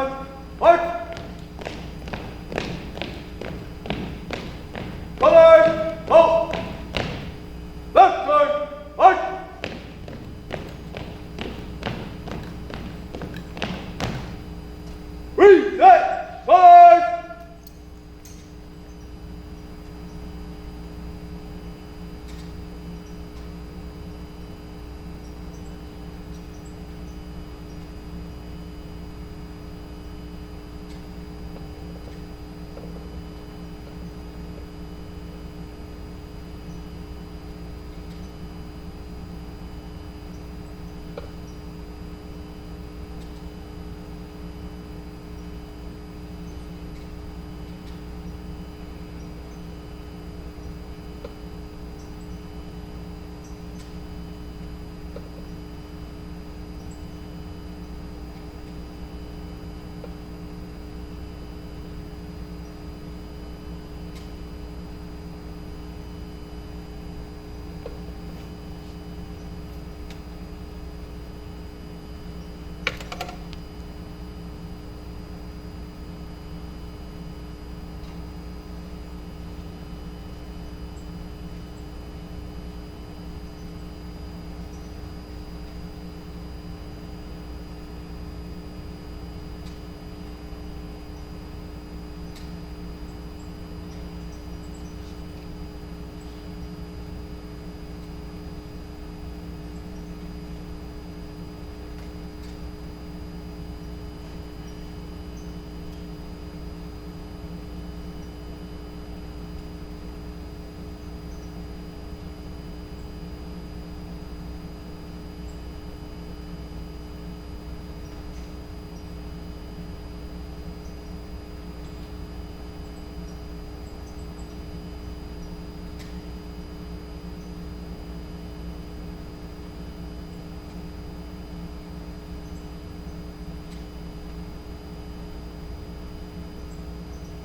turn, march. Forward, halt. Left turn, march. Reset, march.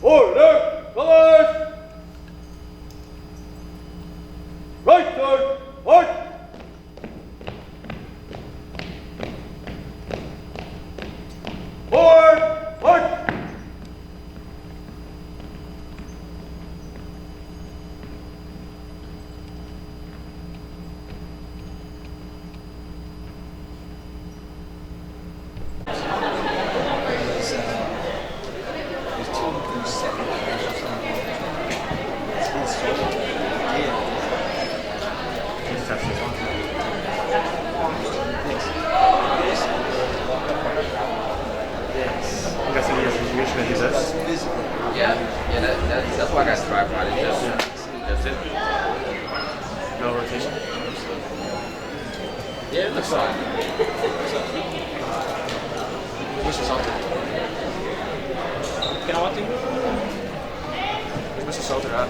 Order, colors. Right turn, march. Forward, march. That's why I got tripod. That's it. No rotation? Yeah, it looks fine. Mr. Salter. Can I want to? Mr. Salter out.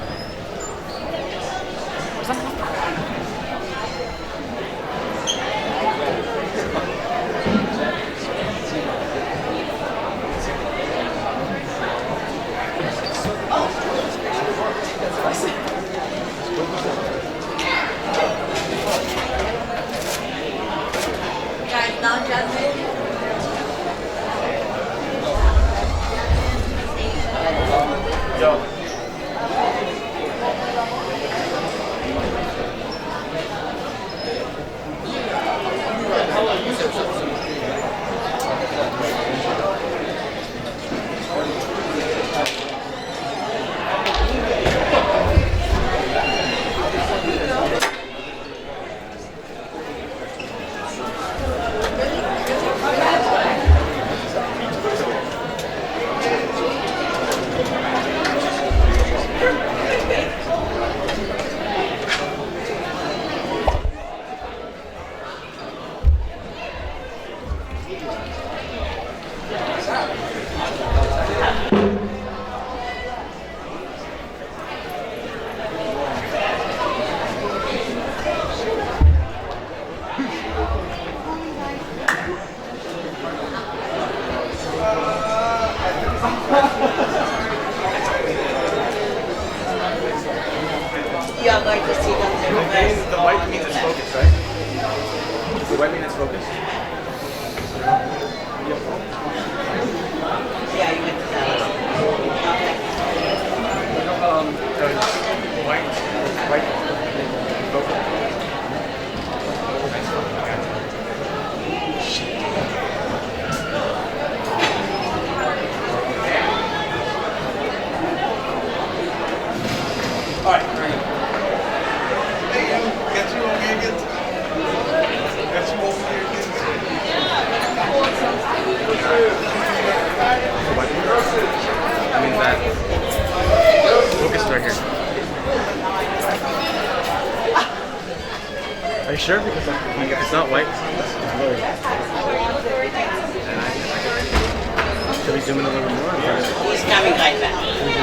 Guys, now just Yo. you are going to see them in reverse. The white means it's focused, right? The white means it's focused. If it's not white, should we zoom in a little bit more? He's coming right back. There you go.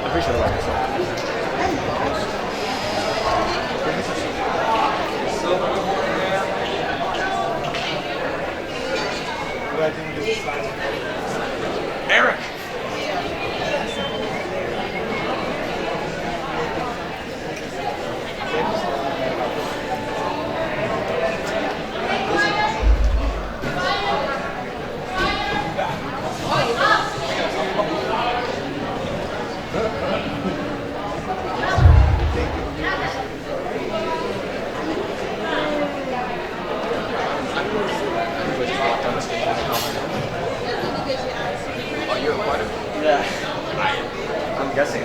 I'm pretty sure the light is on. Eric! Oh, you're a part of it? Yeah. I'm guessing.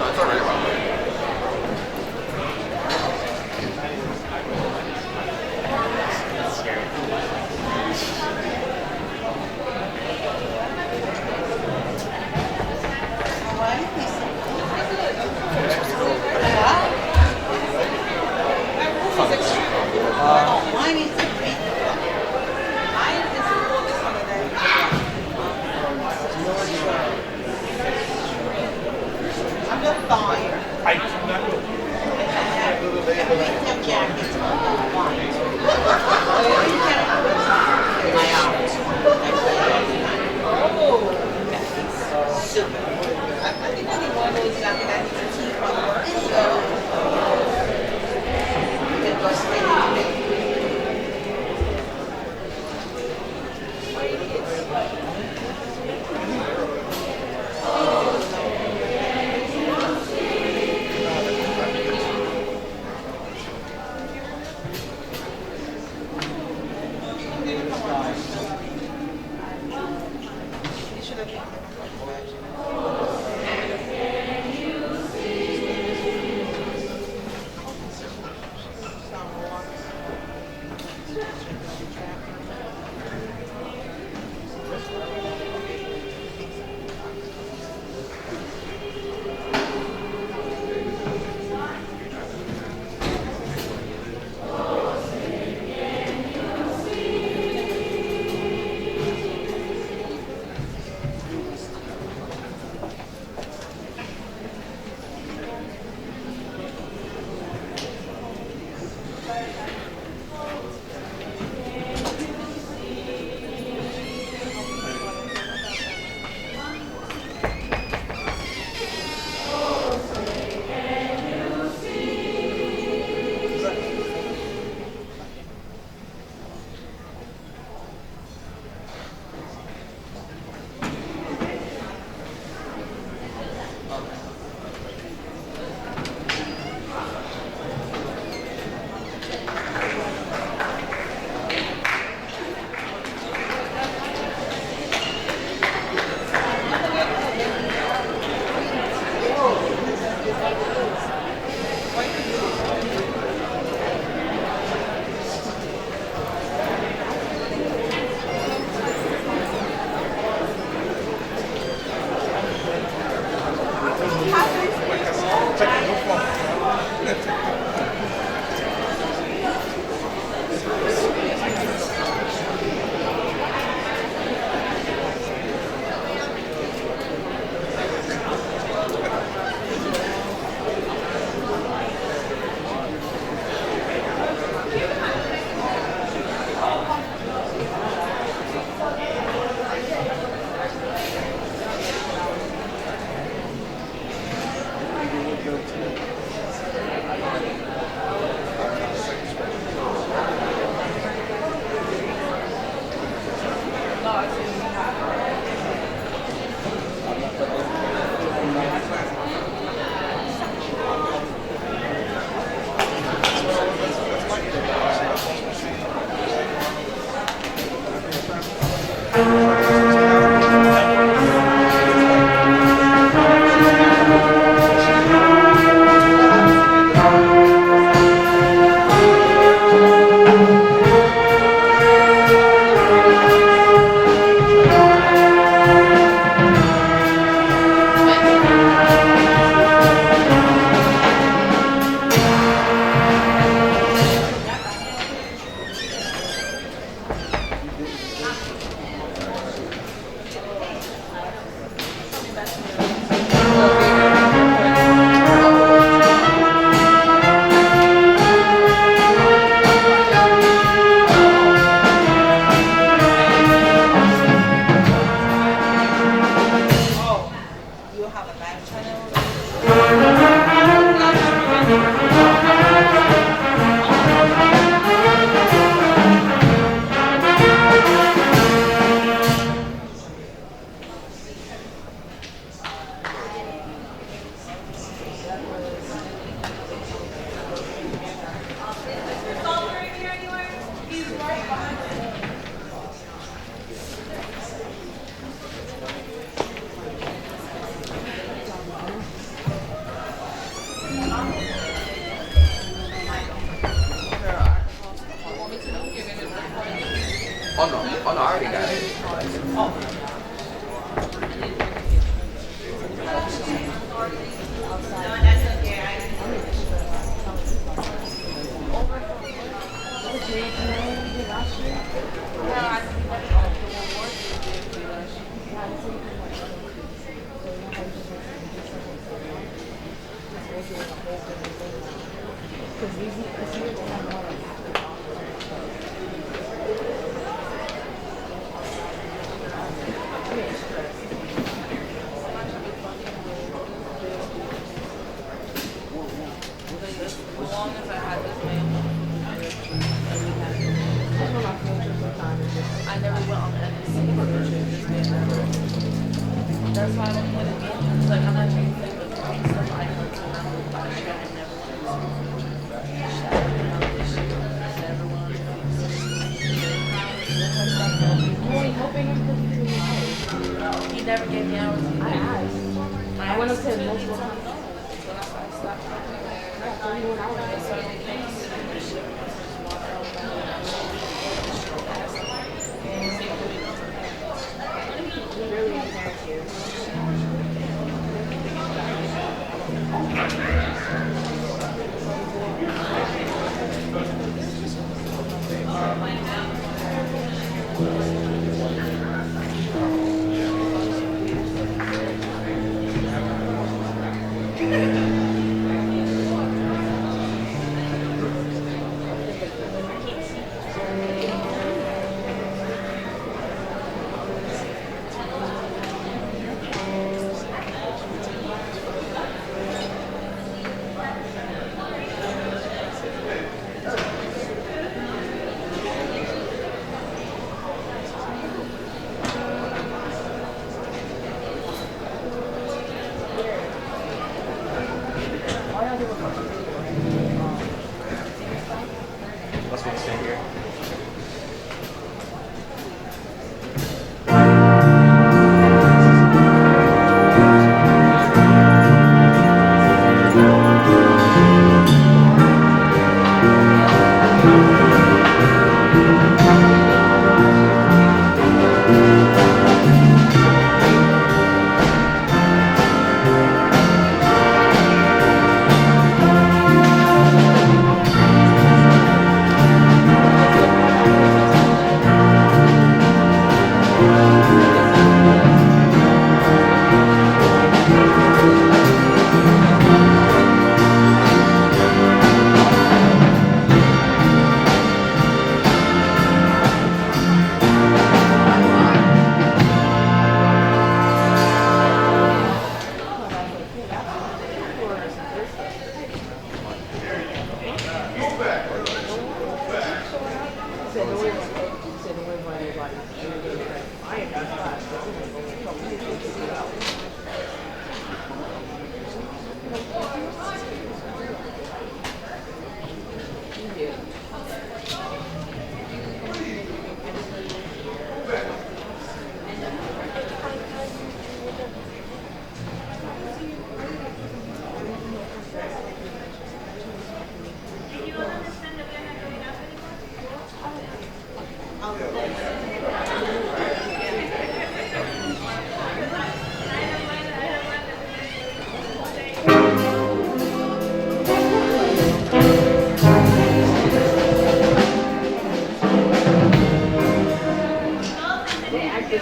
It's already wrong. That's scary. Mine is a big. Mine is the longest one of them. I'm just fine. I have medium jackets on the one. You can put my arms. Oh, super. I think only one of those jackets I need to keep on the window. You can go straight into it. Oh no, I already got it. I never went on the NBC. That's why I don't want to get it's like I'm not trying to think of stuff I know to know, but I never went to he never gave me hours. I asked. I went up to him multiple times. When I stopped. Yeah, 31 hours. So I can't sit in this shit. Really thank you.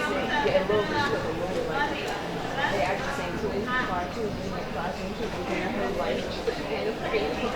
Yeah, a little bit short, a little bit like they actually saying too, it's far too, you know, classroom too, but then I heard like, and it's crazy.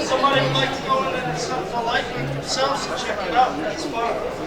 Somebody would like to go in and have a light themselves and check it out. That's fine.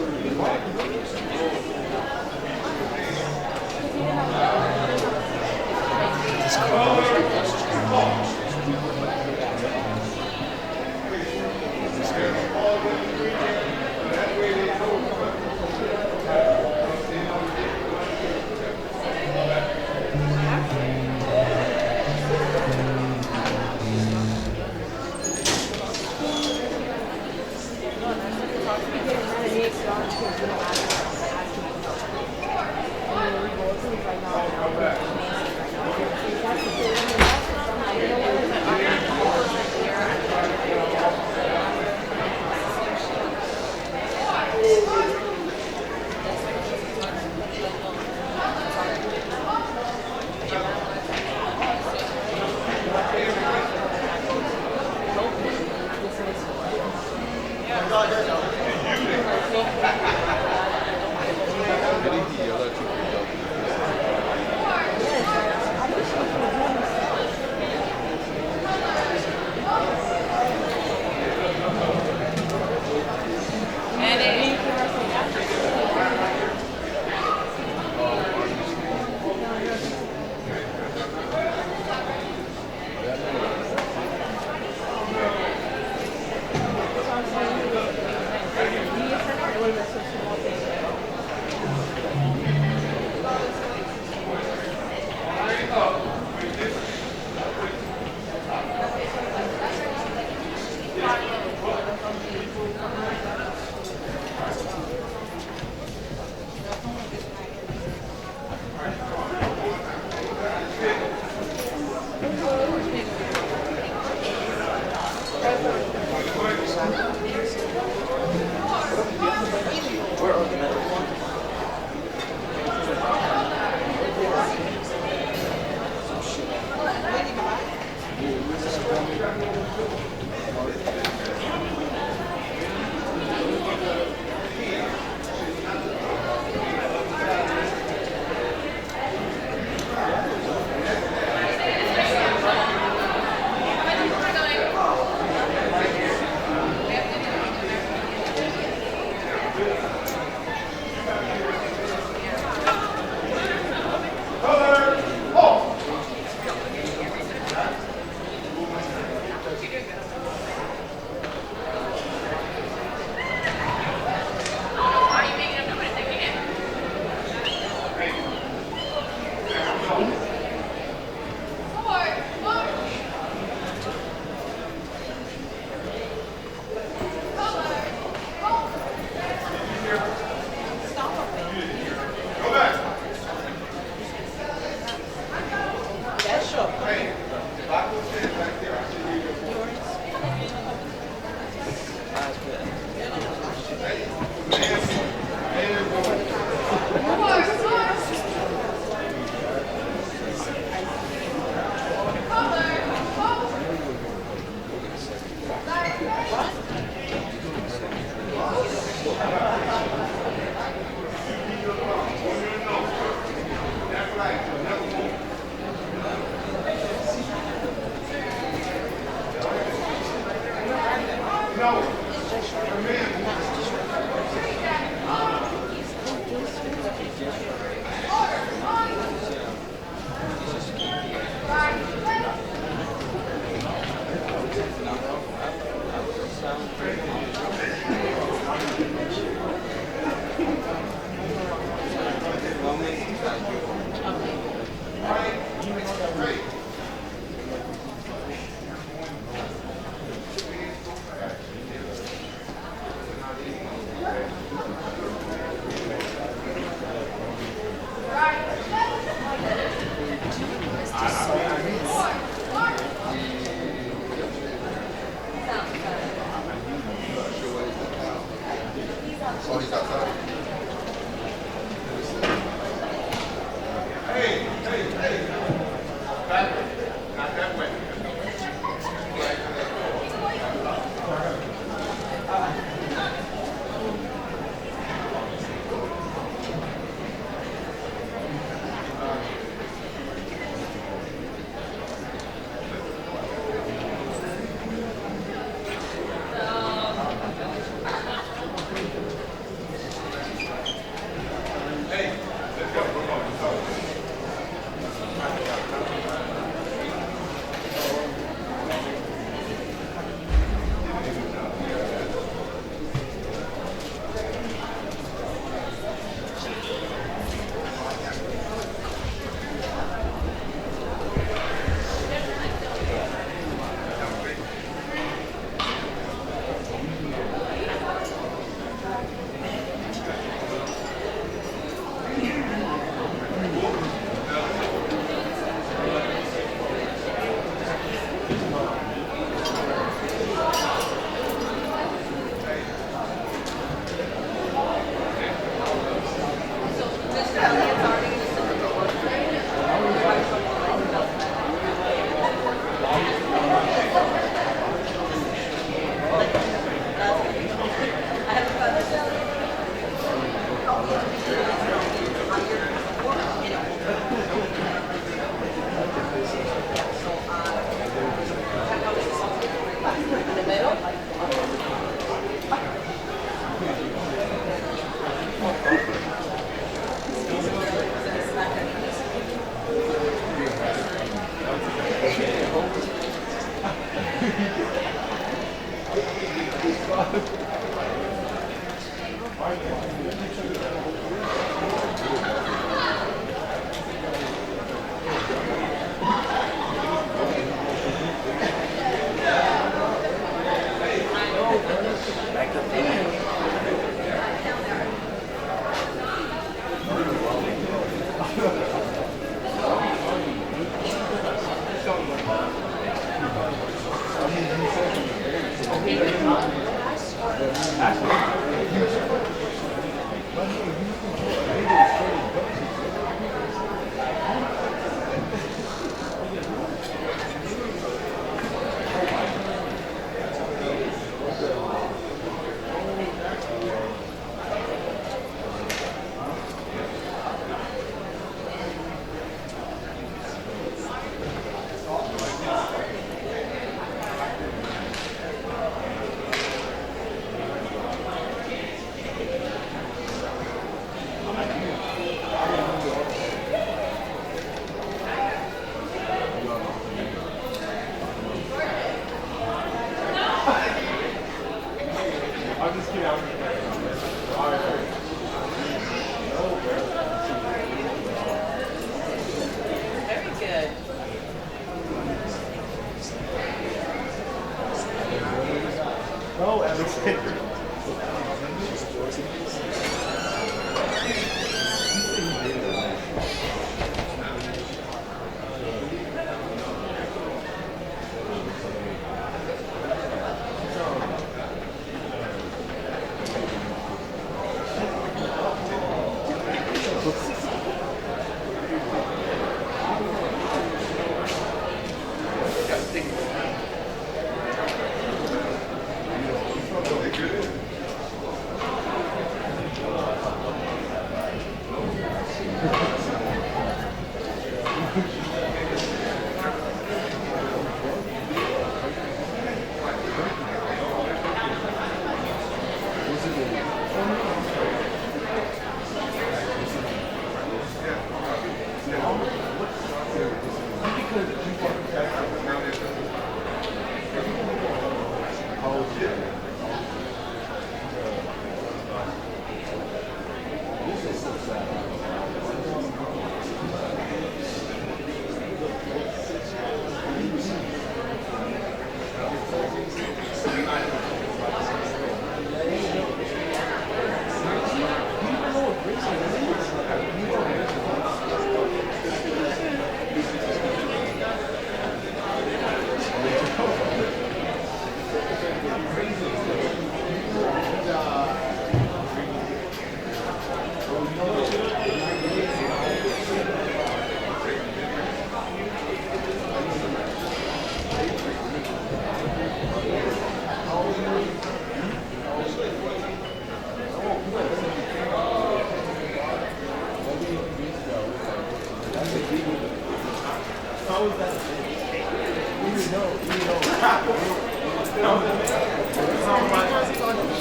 Actually,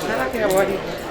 Caraca, buddy.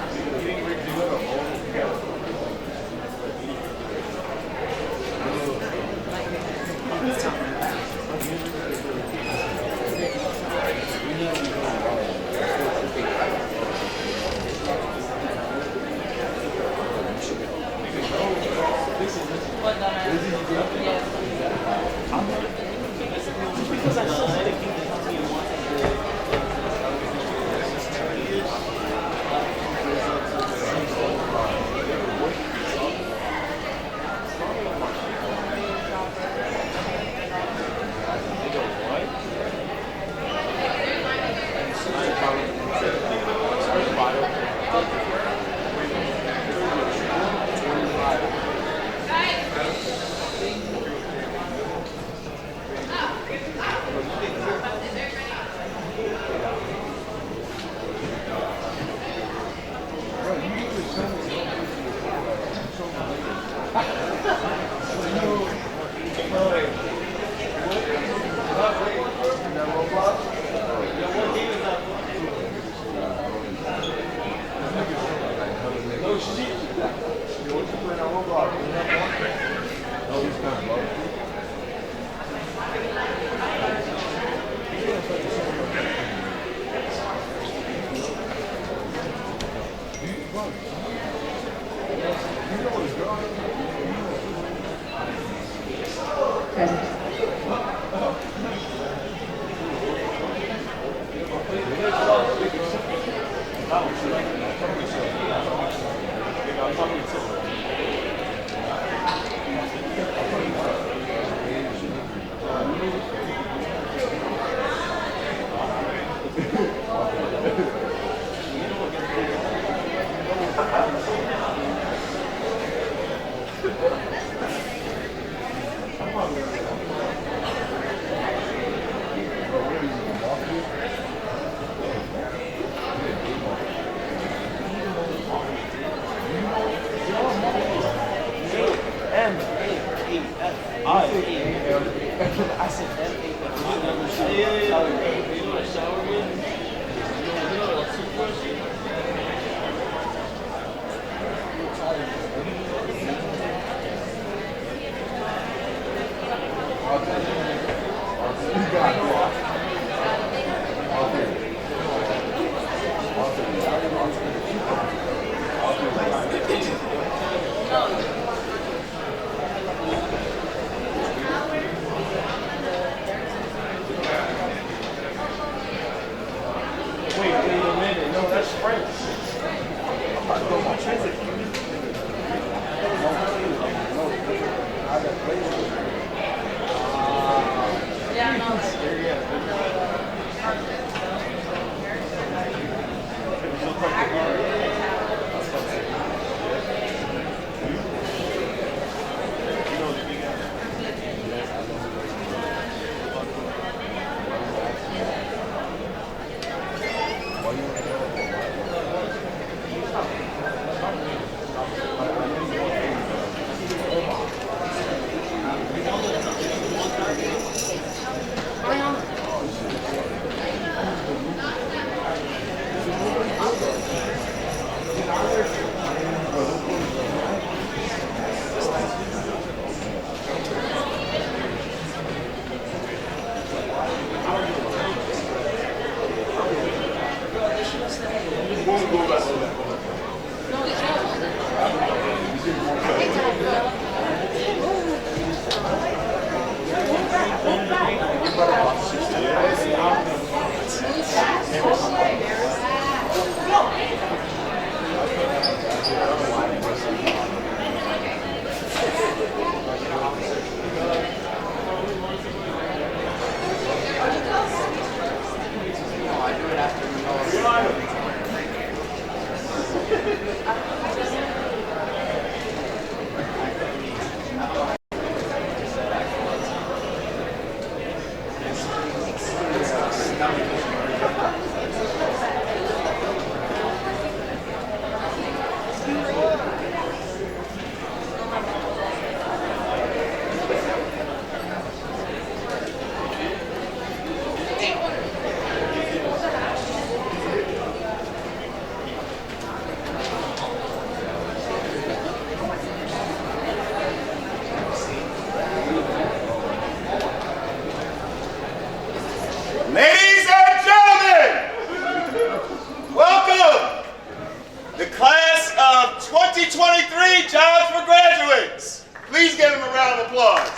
2023 Jobs for Graduates. Please give them a round of applause.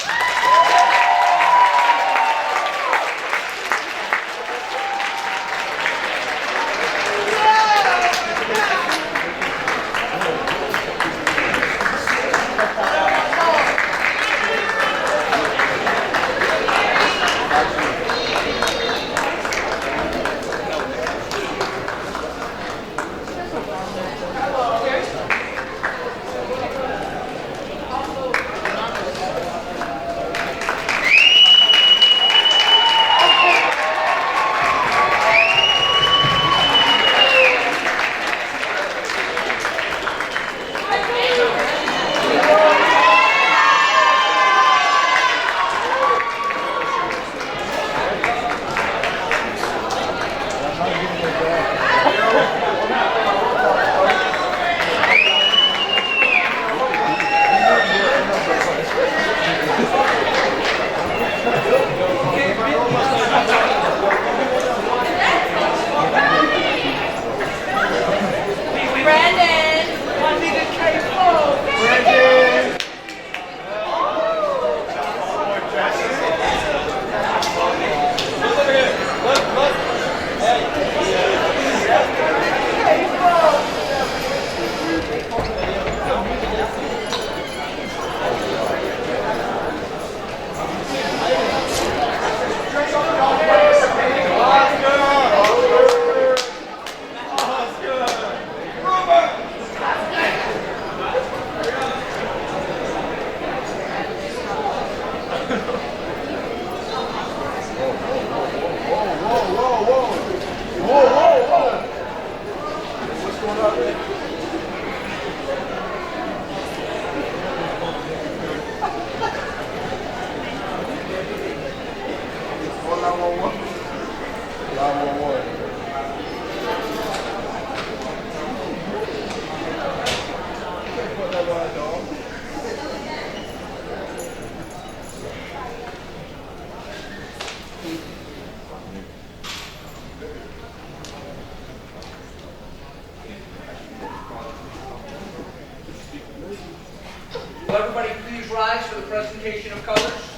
Will everybody please rise for the presentation of colors?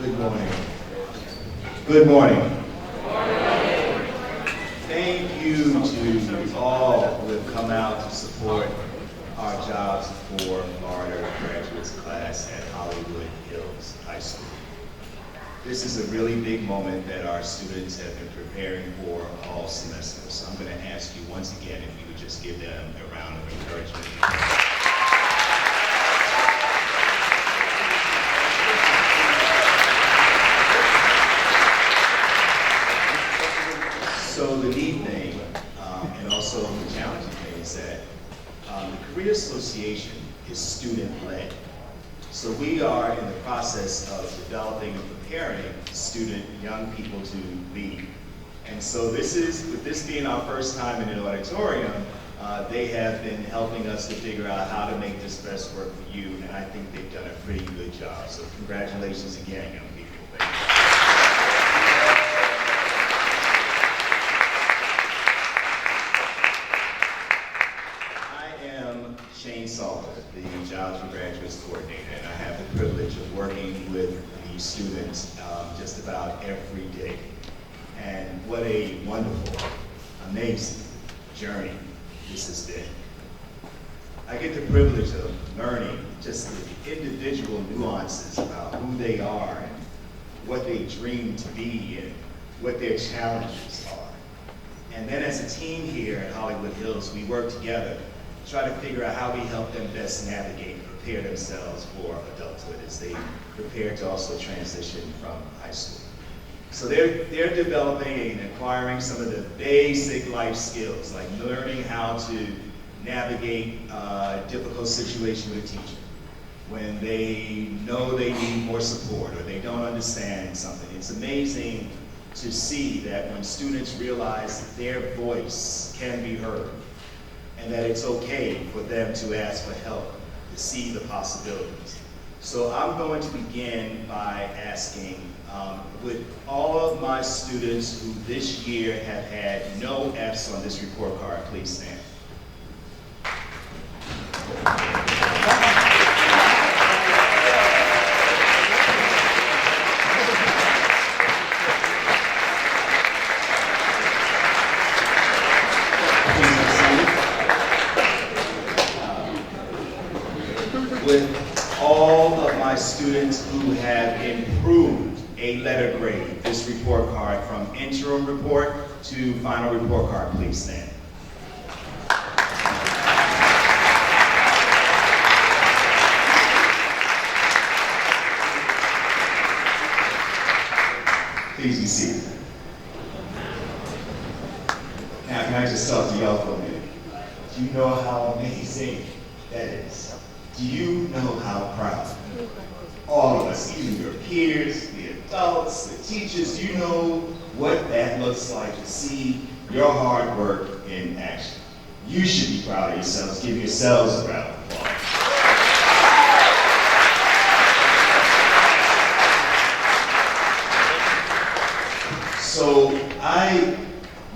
Good morning. Good morning. Thank you to all who have come out to support our Jobs for Florida graduates class at Hollywood Hills High School. This is a really big moment that our students have been preparing for all semester. So I'm going to ask you once again if you would just give them a round of encouragement. So the neat thing, and also the challenging thing, is that the Career Association is student-led. So we are in the process of developing and preparing young people to lead. And so with this being our first time in an auditorium, they have been helping us to figure out how to make this best work for you, and I think they've done a pretty good job. So congratulations again, young people. Thank you. The Jobs for Graduates coordinator, and I have the privilege of working with these students just about every day. And what a wonderful, amazing journey this has been. I get the privilege of learning just the individual nuances about who they are and what they dream to be and what their challenges are. And then as a team here at Hollywood Hills, we work together try to figure out how we help them best navigate and prepare themselves for adulthood as they prepare to also transition from high school. So they're developing and acquiring some of the basic life skills, like learning how to navigate a difficult situation with a teacher, when they know they need more support or they don't understand something. It's amazing to see that when students realize that their voice can be heard, and that it's okay for them to ask for help, to see the possibilities. So I'm going to begin by asking, would all of my students who this year have had no Fs on this report card, please stand. With all of my students who have improved a letter grade, this report card from interim report to final report card, please stand. Please be seated. Now, can I just talk to y'all for a minute? Do you know how amazing that is? Do you know how proud all of us, even your peers, the adults, the teachers, do you know what that looks like to see your hard work in action? You should be proud of yourselves. Give yourselves a round of applause. So I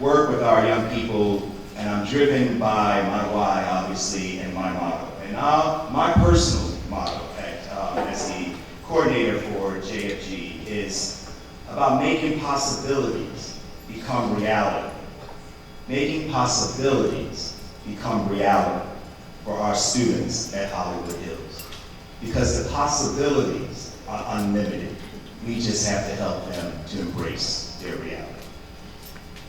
work with our young people, and I'm driven by my why, obviously, and my motto. And my personal motto as the coordinator for JFG is about making possibilities become reality. Making possibilities become reality for our students at Hollywood Hills. Because the possibilities are unlimited. We just have to help them to embrace their reality.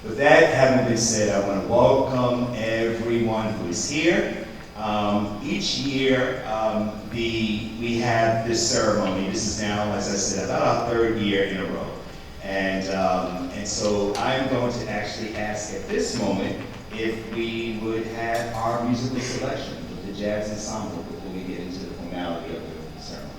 With that having been said, I want to welcome everyone who is here. Each year, we have this ceremony. This is now, as I said, about our third year in a row. And so I'm going to actually ask at this moment if we would have our musical selection with the jazz ensemble before we get into the formality of the ceremony.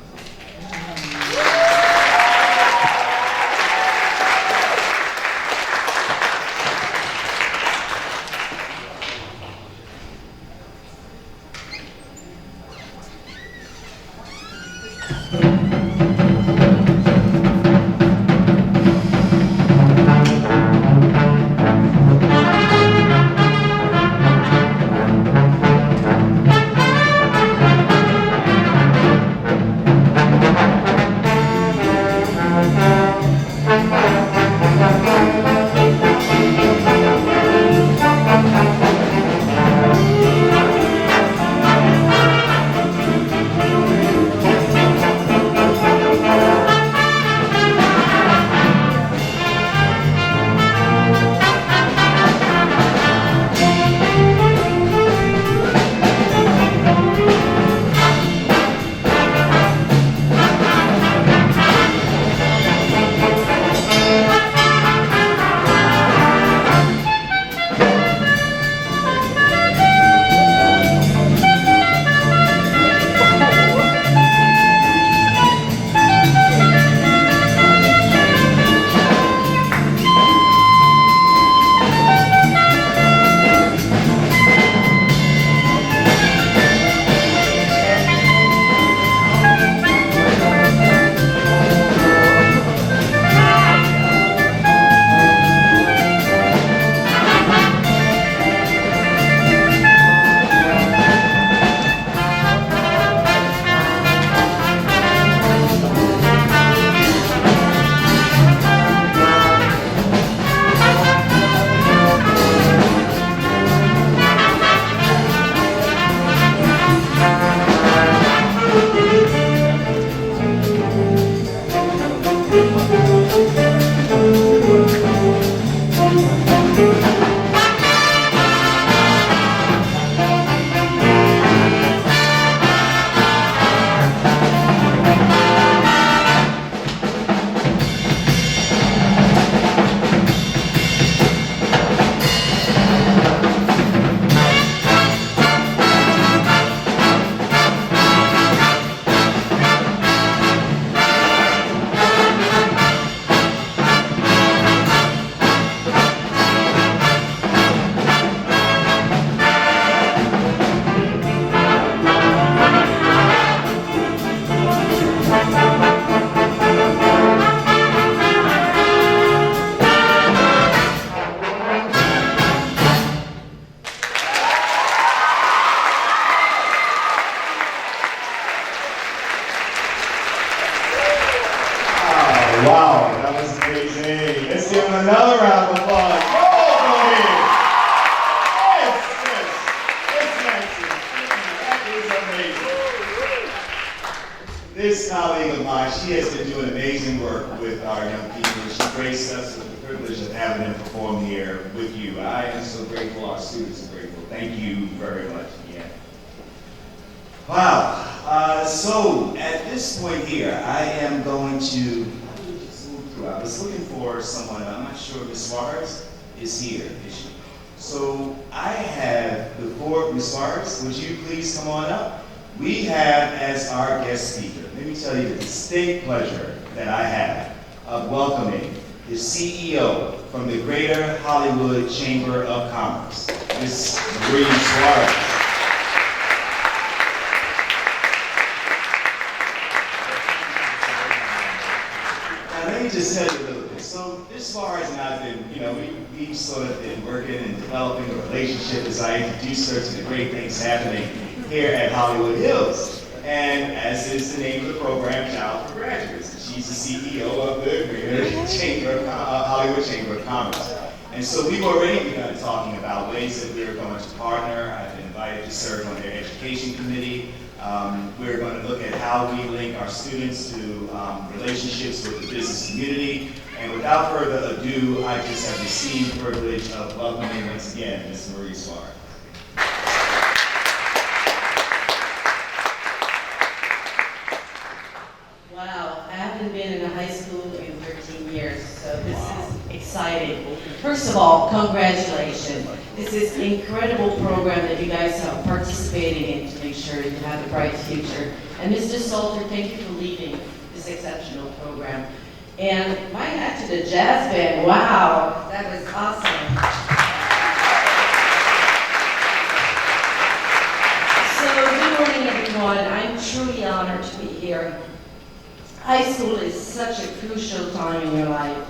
Wow, that was amazing. Let's give him another round of applause. Oh, go ahead. Yes, yes. That's amazing. This colleague of mine, she has been doing amazing work with our young people. She graced us with the privilege of having them perform here with you. I am so grateful. Our students are grateful. Thank you very much again. Wow. So at this point here, I am going to just move through. I was looking for someone. I'm not sure if Ms. Suarez is here, is she? So I have, before Ms. Suarez, would you please come on up? We have as our guest speaker, let me tell you the distinct pleasure that I have of welcoming the CEO from the Greater Hollywood Chamber of Commerce, Ms. Marie Suarez. Let me just tell you a little bit. So this Suarez and I have been, we've sort of been working and developing a relationship as I introduced her to the great things happening here at Hollywood Hills. And as is the name of the program, Child for Graduates. She's the CEO of the Greater Hollywood Chamber of Commerce. And so we've already begun talking about ways that we're going to partner. I've been invited to serve on their education committee. We're going to look at how we link our students to relationships with the business community. And without further ado, I just have received the privilege of welcoming once again Ms. Marie Suarez. Wow, I haven't been in a high school in 13 years, so this is exciting. First of all, congratulations. This is an incredible program that you guys are participating in to make sure you have a bright future. And Mr. Salter, thank you for leading this exceptional program. And my hat to the jazz band, wow, that was awesome. So good morning everyone, I'm truly honored to be here. High school is such a crucial time in your life.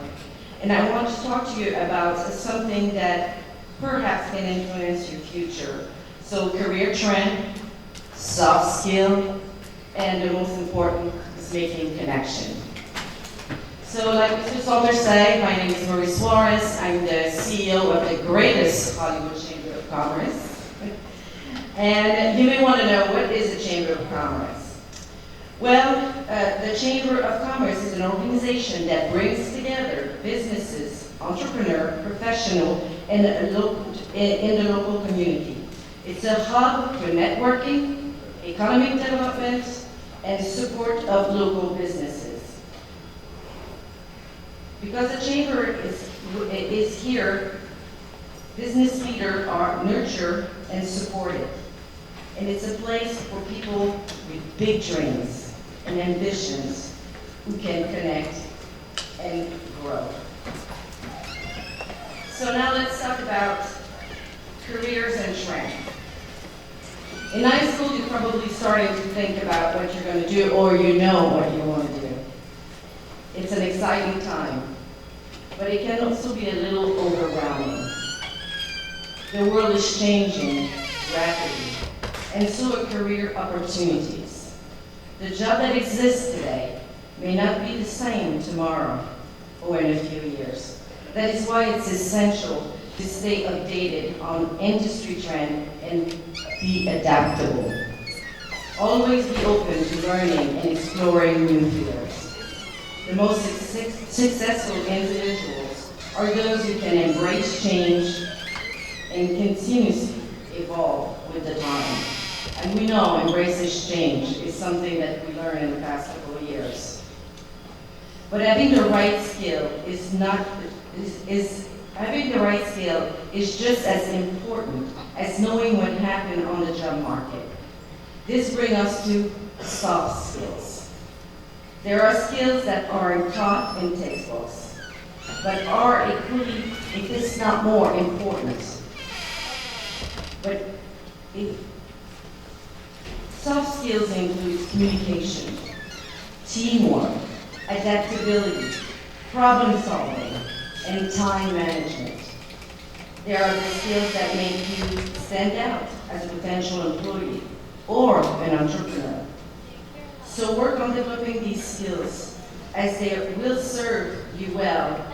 And I want to talk to you about something that perhaps can influence your future. So career trend, soft skill, and the most important is making connection. So like Mr. Salter said, my name is Marie Suarez. I'm the CEO of the greatest Hollywood Chamber of Commerce. And you may want to know, what is the Chamber of Commerce? Well, the Chamber of Commerce is an organization that brings together businesses, entrepreneurs, professionals, in the local community. It's a hub for networking, economic development, and support of local businesses. Because the Chamber is here, business leaders are nurtured and supported. And it's a place for people with big dreams and ambitions who can connect and grow. So now let's talk about careers and trends. In high school, you're probably starting to think about what you're going to do, or you know what you want to do. It's an exciting time, but it can also be a little overwhelming. The world is changing rapidly, and so are career opportunities. The job that exists today may not be the same tomorrow or in a few years. That is why it's essential to stay updated on industry trends and be adaptable. Always be open to learning and exploring new fields. The most successful individuals are those who can embrace change and continuously evolve with the time. And we know embraces change is something that we learned in the past couple of years. But having the right skill is just as important as knowing what happened on the job market. This brings us to soft skills. There are skills that are taught in textbooks, but are equally, if it's not more, important. But soft skills include communication, teamwork, adaptability, problem solving, and time management. There are the skills that make you stand out as a potential employee or an entrepreneur. So work on developing these skills as they will serve you well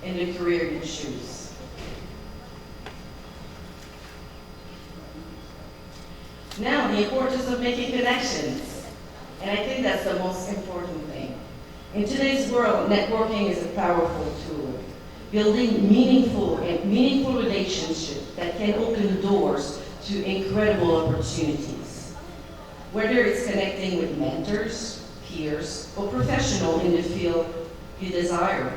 in the career you choose. Now, the importance of making connections. And I think that's the most important thing. In today's world, networking is a powerful tool. Building meaningful relationships that can open doors to incredible opportunities. Whether it's connecting with mentors, peers, or professionals in the field you desire,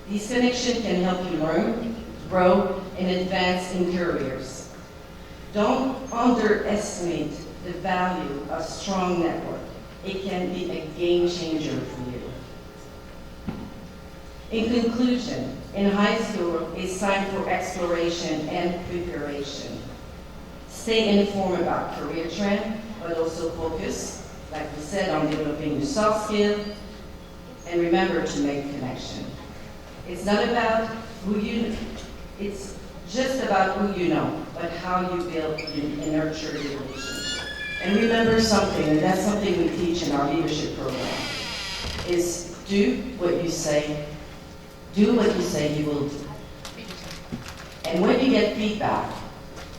these connections can help you learn, grow, and advance in careers. Don't underestimate the value of strong network. It can be a game changer for you. In conclusion, in high school, it's time for exploration and preparation. Stay informed about career trends, but also focus, like we said, on developing your soft skills, and remember to make a connection. It's not about who you know, it's just about who you know, but how you build and nurture the relationship. And remember something, and that's something we teach in our leadership program, is do what you say you will do. And when you get feedback,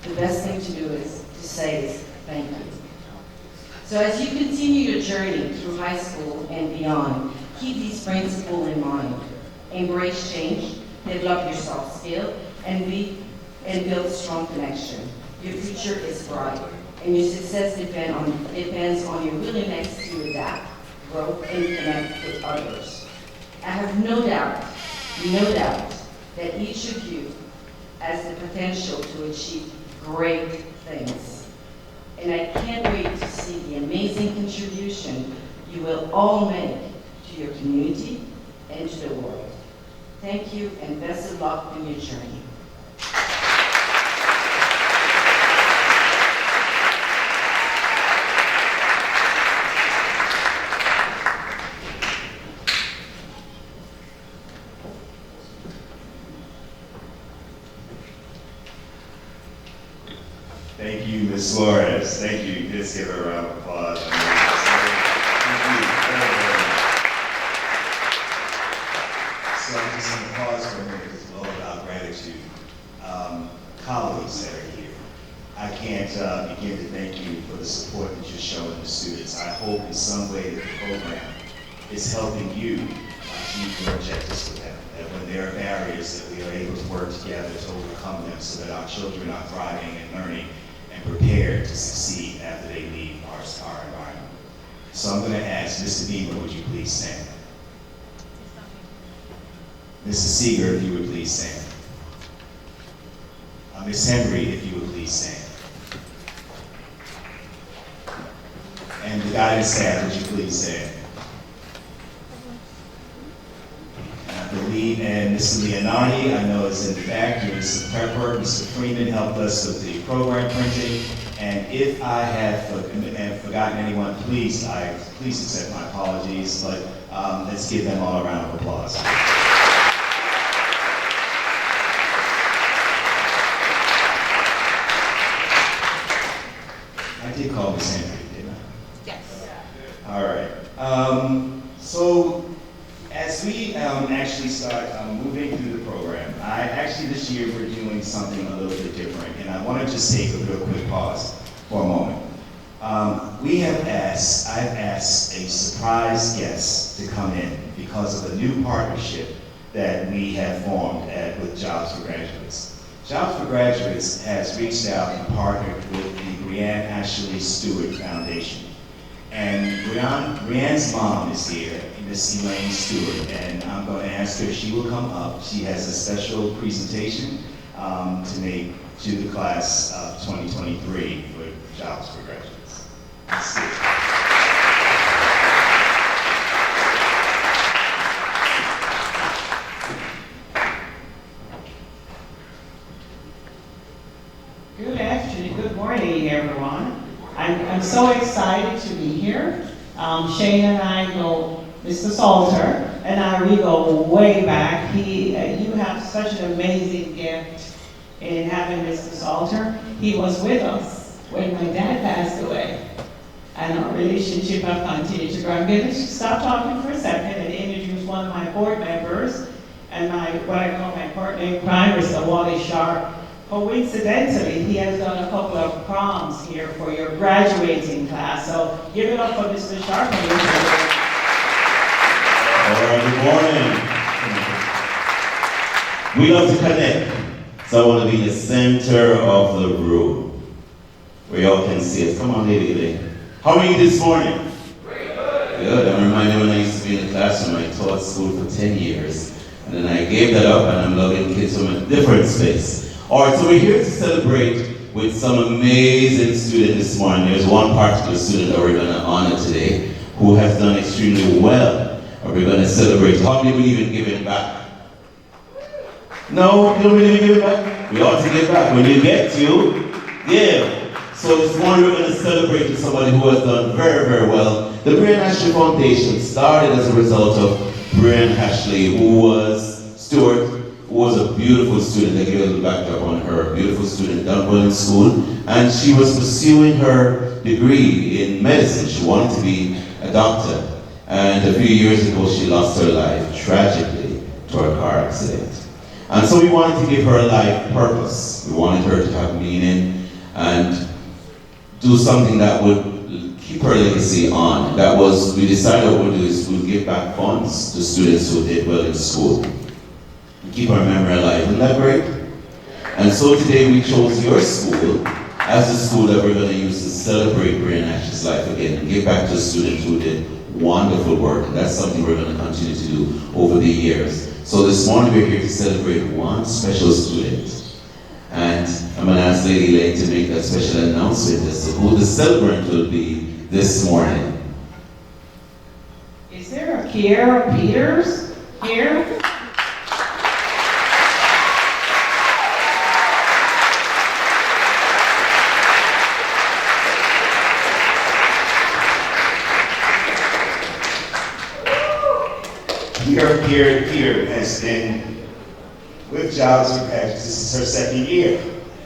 the best thing to do is to say is thank you. So as you continue your journey through high school and beyond, keep these principles in mind. Embrace change, develop your soft skill, and build strong connection. Your future is bright, and your success depends on your willingness to adapt, grow, and connect with others. I have no doubt that each of you has the potential to achieve great things. And I can't wait to see the amazing contribution you will all make to your community and to the world. Thank you, and best of luck in your journey. Thank you, Ms. Flores. Thank you. Let's give her a round of applause. Thank you very, very much. So I'm just going to pause for a minute because it's all about gratitude. Colleagues that are here, I can't begin to thank you for the support that you're showing the students. I hope in some way that the program is helping you achieve your objectives for them. That when there are barriers, that we are able to work together to overcome them so that our children are thriving and learning and prepared to succeed after they leave our environment. So I'm going to ask Mr. Beamer, would you please stand? Mrs. Seeger, if you would please stand. Ms. Henry, if you would please stand. And the guidance staff, would you please stand? I believe, and Mr. Leonardi, I know is in the back, doing some prep work. Mr. Freeman helped us with the program printing. And if I have forgotten anyone, please accept my apologies, but let's give them all a round of applause. I did call Ms. Henry, didn't I? Yes. All right. So as we actually start moving through the program, this year we're doing something a little bit different, and I want to just take a real quick pause for a moment. I've asked a surprise guest to come in because of a new partnership that we have formed with Jobs for Graduates. Jobs for Graduates has reached out and partnered with the Brianne Ashley Stewart Foundation. And Brianne's mom is here, Miss Elaine Stewart, and I'm going to ask her if she will come up. She has a special presentation to make to the class of 2023 for Jobs for Graduates. Let's see. Good afternoon, good morning, everyone. I'm so excited to be here. Shane and I go, Mr. Salter and I, we go way back. You have such an amazing gift in having Mr. Salter. He was with us when my dad passed away, and our relationship has continued to grow. I'm going to stop talking for a second and introduce board members, and what I call my partner in crime, Mr. Wally Sharp. Coincidentally, he has done a couple of proms here for your graduating class. So give it up for Mr. Sharp. All right, good morning. We love to connect. So I want to be the center of the room, where y'all can see us. Come on, lady. How are you this morning? Good. I'm reminded when I used to be in the classroom, I taught school for 10 years. And then I gave that up, and I'm loving kids from a different space. All right, so we're here to celebrate with some amazing students this morning. There's one particular student that we're going to honor today who has done extremely well. And we're going to celebrate. How many believe in giving back? No, you don't believe in giving back? We ought to give back. When you get to, give. So this morning we're going to celebrate with somebody who has done very, very well. The Brian Ashley Foundation started as a result of Brian Ashley, who was Stuart, who was a beautiful student. I give a little backdrop on her. Beautiful student, done well in school. And she was pursuing her degree in medicine. She wanted to be a doctor. And a few years ago, she lost her life tragically to a car accident. And so we wanted to give her a life purpose. We wanted her to have meaning and do something that would keep her legacy on. That was, we decided what we'll do is we'll give back funds to students who did well in school. Keep our memory alive. Isn't that great? And so today we chose your school as the school that we're going to use to celebrate Brian Ash's life again and give back to students who did wonderful work. And that's something we're going to continue to do over the years. So this morning we're here to celebrate one special student. And I'm going to ask Lady Lane to make that special announcement as to who the celebrant will be this morning. Is there a Kiera Peters here? Kiera has been with Jobs for Graduates. This is her second year.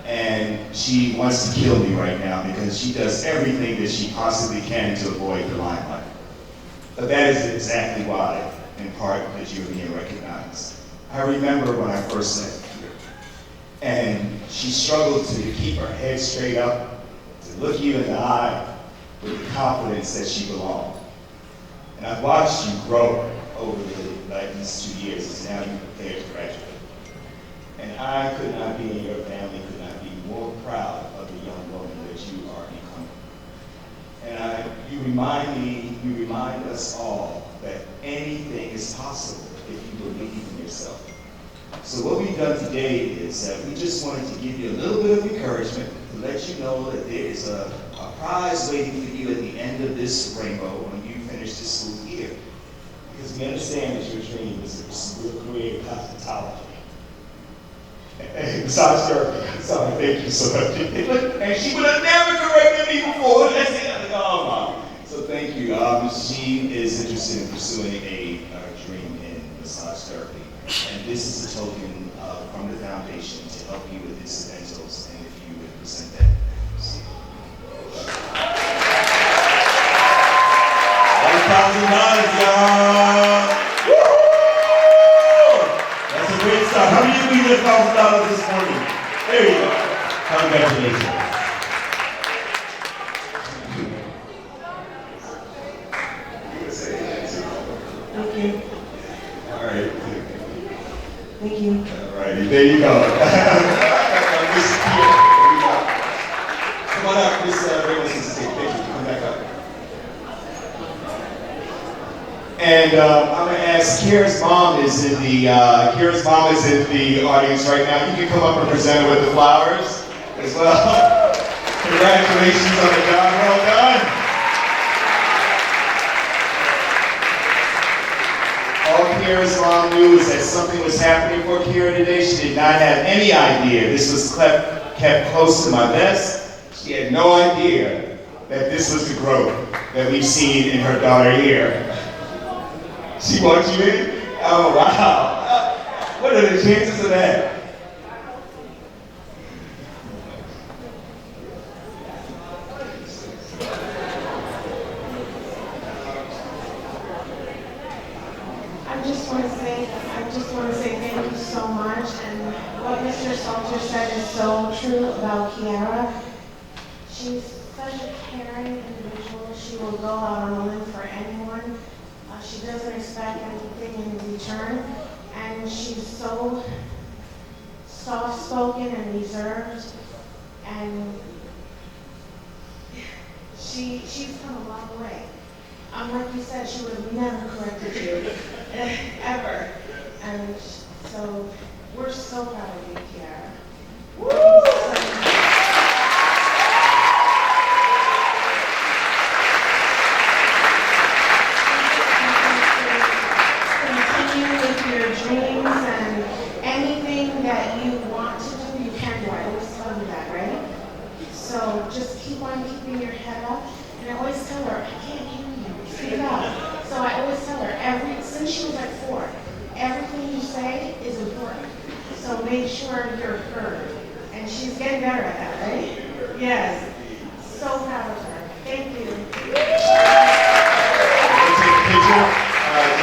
And she wants to kill me right now because she does everything that she possibly can to avoid the limelight. But that is exactly why, in part, that you're being recognized. I remember when I first met Kiera, and she struggled to keep her head straight up, to look you in the eye with the confidence that she belonged. And I've watched you grow over these 2 years as now you prepare to graduate. And I could not be in your family, could not be more proud of the young woman that you are becoming. And you remind us all that anything is possible if you believe in yourself. So what we've done today is that we just wanted to give you a little bit of encouragement to let you know that there is a prize waiting for you at the end of this rainbow when you finish this school year. Because we understand that your dream is to pursue a career in cosmetology. Massage therapy. Sorry, thank you so much. And she would have never corrected me before. That's it. Oh, Mom. So thank you. She is interested in pursuing a dream in massage therapy. And this is a token from the foundation to help you with incidentals. And if you would present that. $1,000, y'all! That's a great start. How many of you get $1,000 this morning? There you go. Congratulations. Thank you. All right. Thank you. All right. There you go. Miss Kiera. Come on up, Miss Reynolds. Thank you. Come back up. And I'm going to ask, Kiera's mom is in the audience right now. You can come up and present her with the flowers as well. Congratulations on the job. Well done. All Kiera's mom knew is that something was happening for Kiera today. She did not have any idea. This was kept close to my vest. She had no idea that this was the growth that we've seen in her daughter here. She wants you in? Oh, wow. What are the chances of that? I just want to say just want to say thank you so much. And what Mr. Salter said is so true about Kiara. She's such a caring individual. She will go out on a limb for anyone. She doesn't expect anything in return. And she's so soft-spoken and reserved. And she's come a long way. Like you said, she would have never corrected you, ever. And so, we're so proud of you, Kiara. Continue with your dreams and anything that you want to do, you can do. I always tell you that, right? So just keep on keeping your head up. And I always tell her, I can't hear you, speak up. So I always tell her, since she was like 4, everything you say is important. So make sure you're heard. And she's getting better at that, right? Yes. So proud of her. Thank you. We'll take a picture.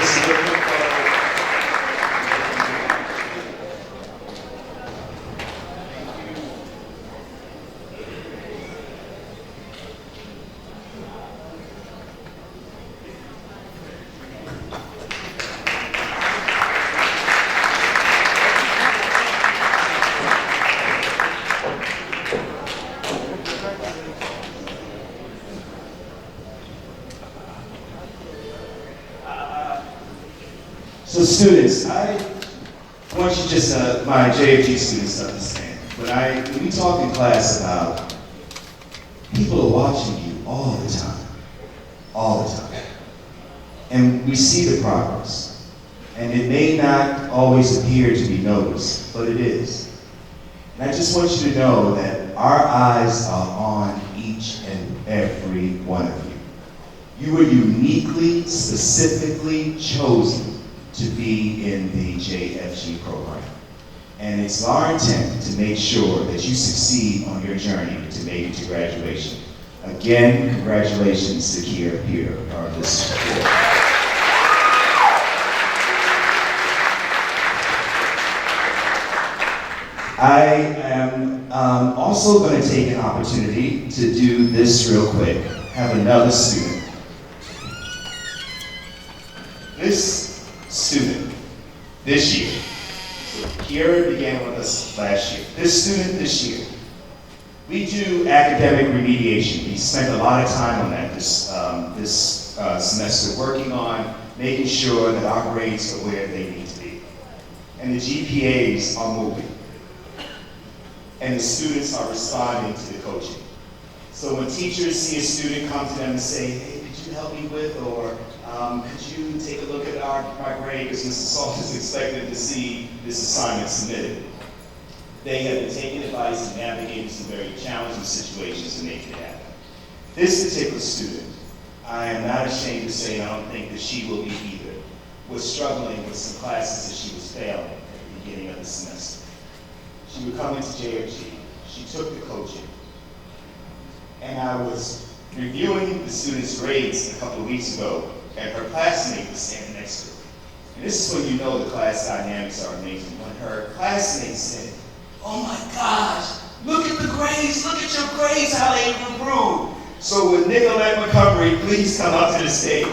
Just a little quick. So students, I want you just, my JFG students to understand, when we talk in class about people are watching you all the time, and we see the progress, and it may not always appear to be noticed, but it is. And I just want you to know that our eyes are on each and every one of you. You were uniquely, specifically chosen to be in the JFG program. And it's our intent to make sure that you succeed on your journey to make it to graduation. Again, congratulations to Kiara here on this board. I am also going to take an opportunity to do this real quick. Have another student. This student this year, so Kiara began with us last year. This student this year, we do academic remediation. We spent a lot of time on that this semester, working on making sure that our grades are where they need to be. And the GPAs are moving. And the students are responding to the coaching. So when teachers see a student come to them and say, hey, could you help me with, or could you take a look at my grade, because Mr. Salt is expected to see this assignment submitted. They have been taking advice and navigating some very challenging situations to make it happen. This particular student, I am not ashamed to say, and I don't think that she will be either, was struggling with some classes that she was failing at the beginning of the semester. She would come into JFG, she took the coaching, and I was reviewing the student's grades a couple of weeks ago, and her classmate was standing next to her. And this is when you know the class dynamics are amazing. When her classmate said, oh my gosh, look at the grades, look at your grades, how they improved. So would Nicolette Montgomery please come up to the stage?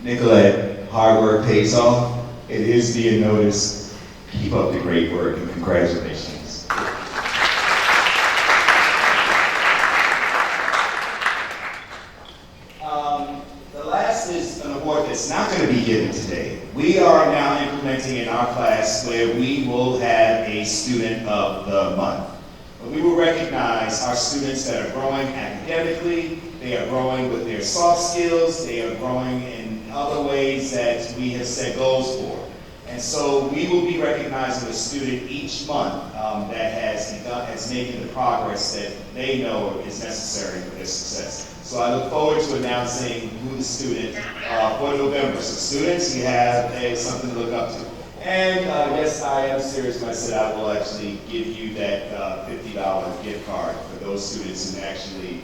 Nicolette, hard work pays off. It is being noticed. Keep up the great work and congratulations. The last is an award that's not going to be given today. We are now implementing in our class where we will have a student of the month. We will recognize our students that are growing academically, they are growing with their soft skills, they are growing in other ways that we have set goals for. And so we will be recognizing a student each month that has making the progress that they know is necessary for their success. So I look forward to announcing who the student for November. So students, you have something to look up to. And yes, I am serious when I said I will actually give you that $50 gift card for those students who actually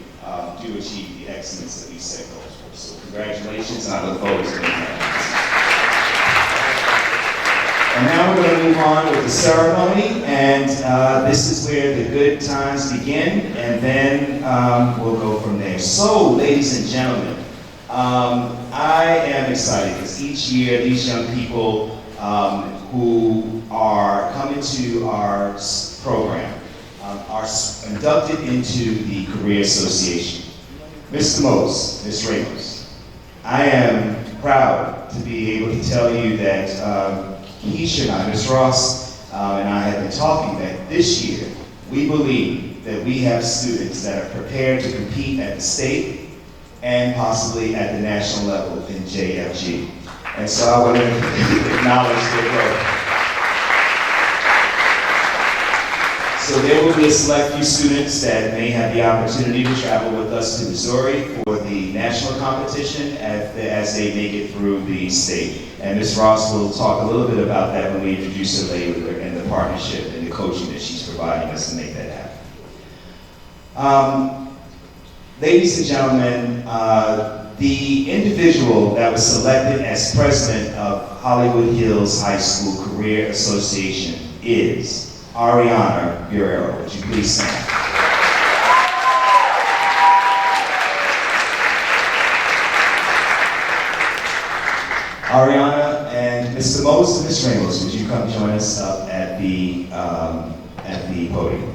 do achieve the excellence that we set goals for. So congratulations, and I look forward to that. And now we're going to move on with the ceremony, and this is where the good times begin, and then we'll go from there. So, ladies and gentlemen, I am excited because each year these young people who are coming to our program are inducted into the Career Association. Mr. Mose, Ms. Ramos, I am proud to be able to tell you that Keisha and I, Ms. Ross, and I have been talking that this year we believe that we have students that are prepared to compete at the state and possibly at the national level in JFG. And so I want to acknowledge their work. So there will be a select few students that may have the opportunity to travel with us to Missouri for the national competition as they make it through the state. And Ms. Ross will talk a little bit about that when we introduce her later and the partnership and the coaching that she's providing us to make that happen. Ladies and gentlemen, the individual that was selected as president of Hollywood Hills High School Career Association is Ariana Guerrero. Would you please stand? Ariana and Mr. Mose and Ms. Ramos, would you come join us up at the podium?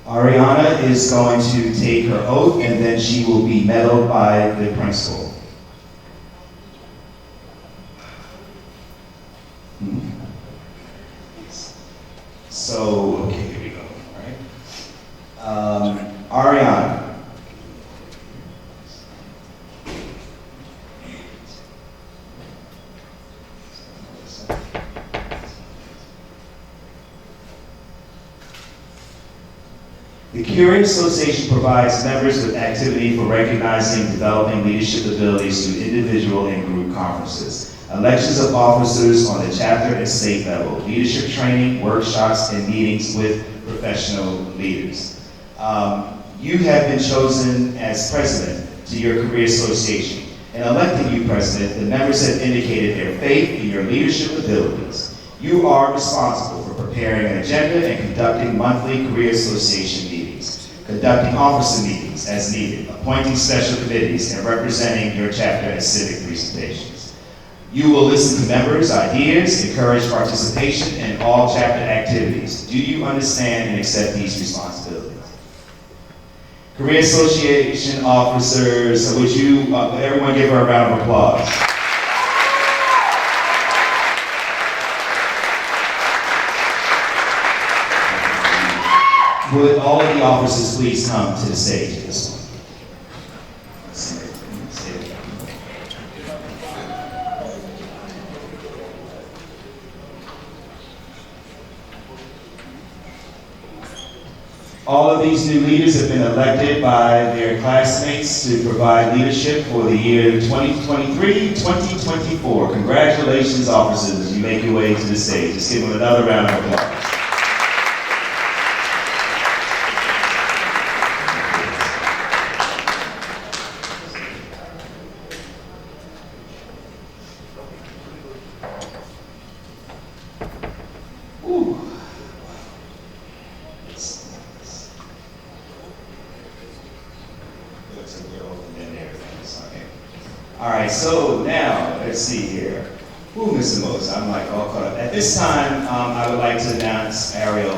Ariana is going to take her oath, and then she will be medaled by the principal. So, okay, here we go. All right. Ariana. The Career Association provides members with activity for recognizing and developing leadership abilities through individual and group conferences, elections of officers on the chapter and state level, leadership training, workshops, and meetings with professional leaders. You have been chosen as president to your Career Association. In electing you president, the members have indicated their faith in your leadership abilities. You are responsible for preparing an agenda and conducting monthly Career Association meetings, conducting officer meetings as needed, appointing special committees, and representing your chapter at civic presentations. You will listen to members' ideas, encourage participation in all chapter activities. Do you understand and accept these responsibilities? Career Association officers, would you, everyone give her a round of applause. Would all of the officers please come to the stage at this point? All of these new leaders have been elected by their classmates to provide leadership for the year 2023-2024. Congratulations, officers, as you make your way to the stage. Let's give them another round of applause. All right, so now, let's see here. Ooh, Mr. Mose, I'm like all caught up. At this time, I would like to announce Ariel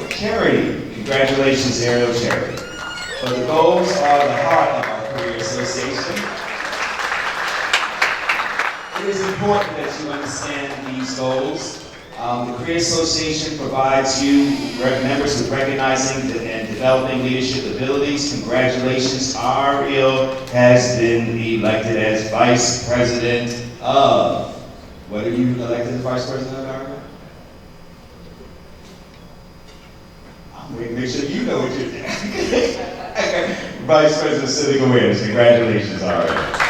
Charity. Congratulations, Ariel Charity. But the goals are the heart of our Career Association. It is important that you understand these goals The Career Association provides you members with recognizing and developing leadership abilities. Congratulations, Ariel has been elected as Vice President of. What are you elected as Vice President of, Ariel? I'm waiting to make sure you know what you're doing. Vice President of Civic Awareness. Congratulations, Ariel.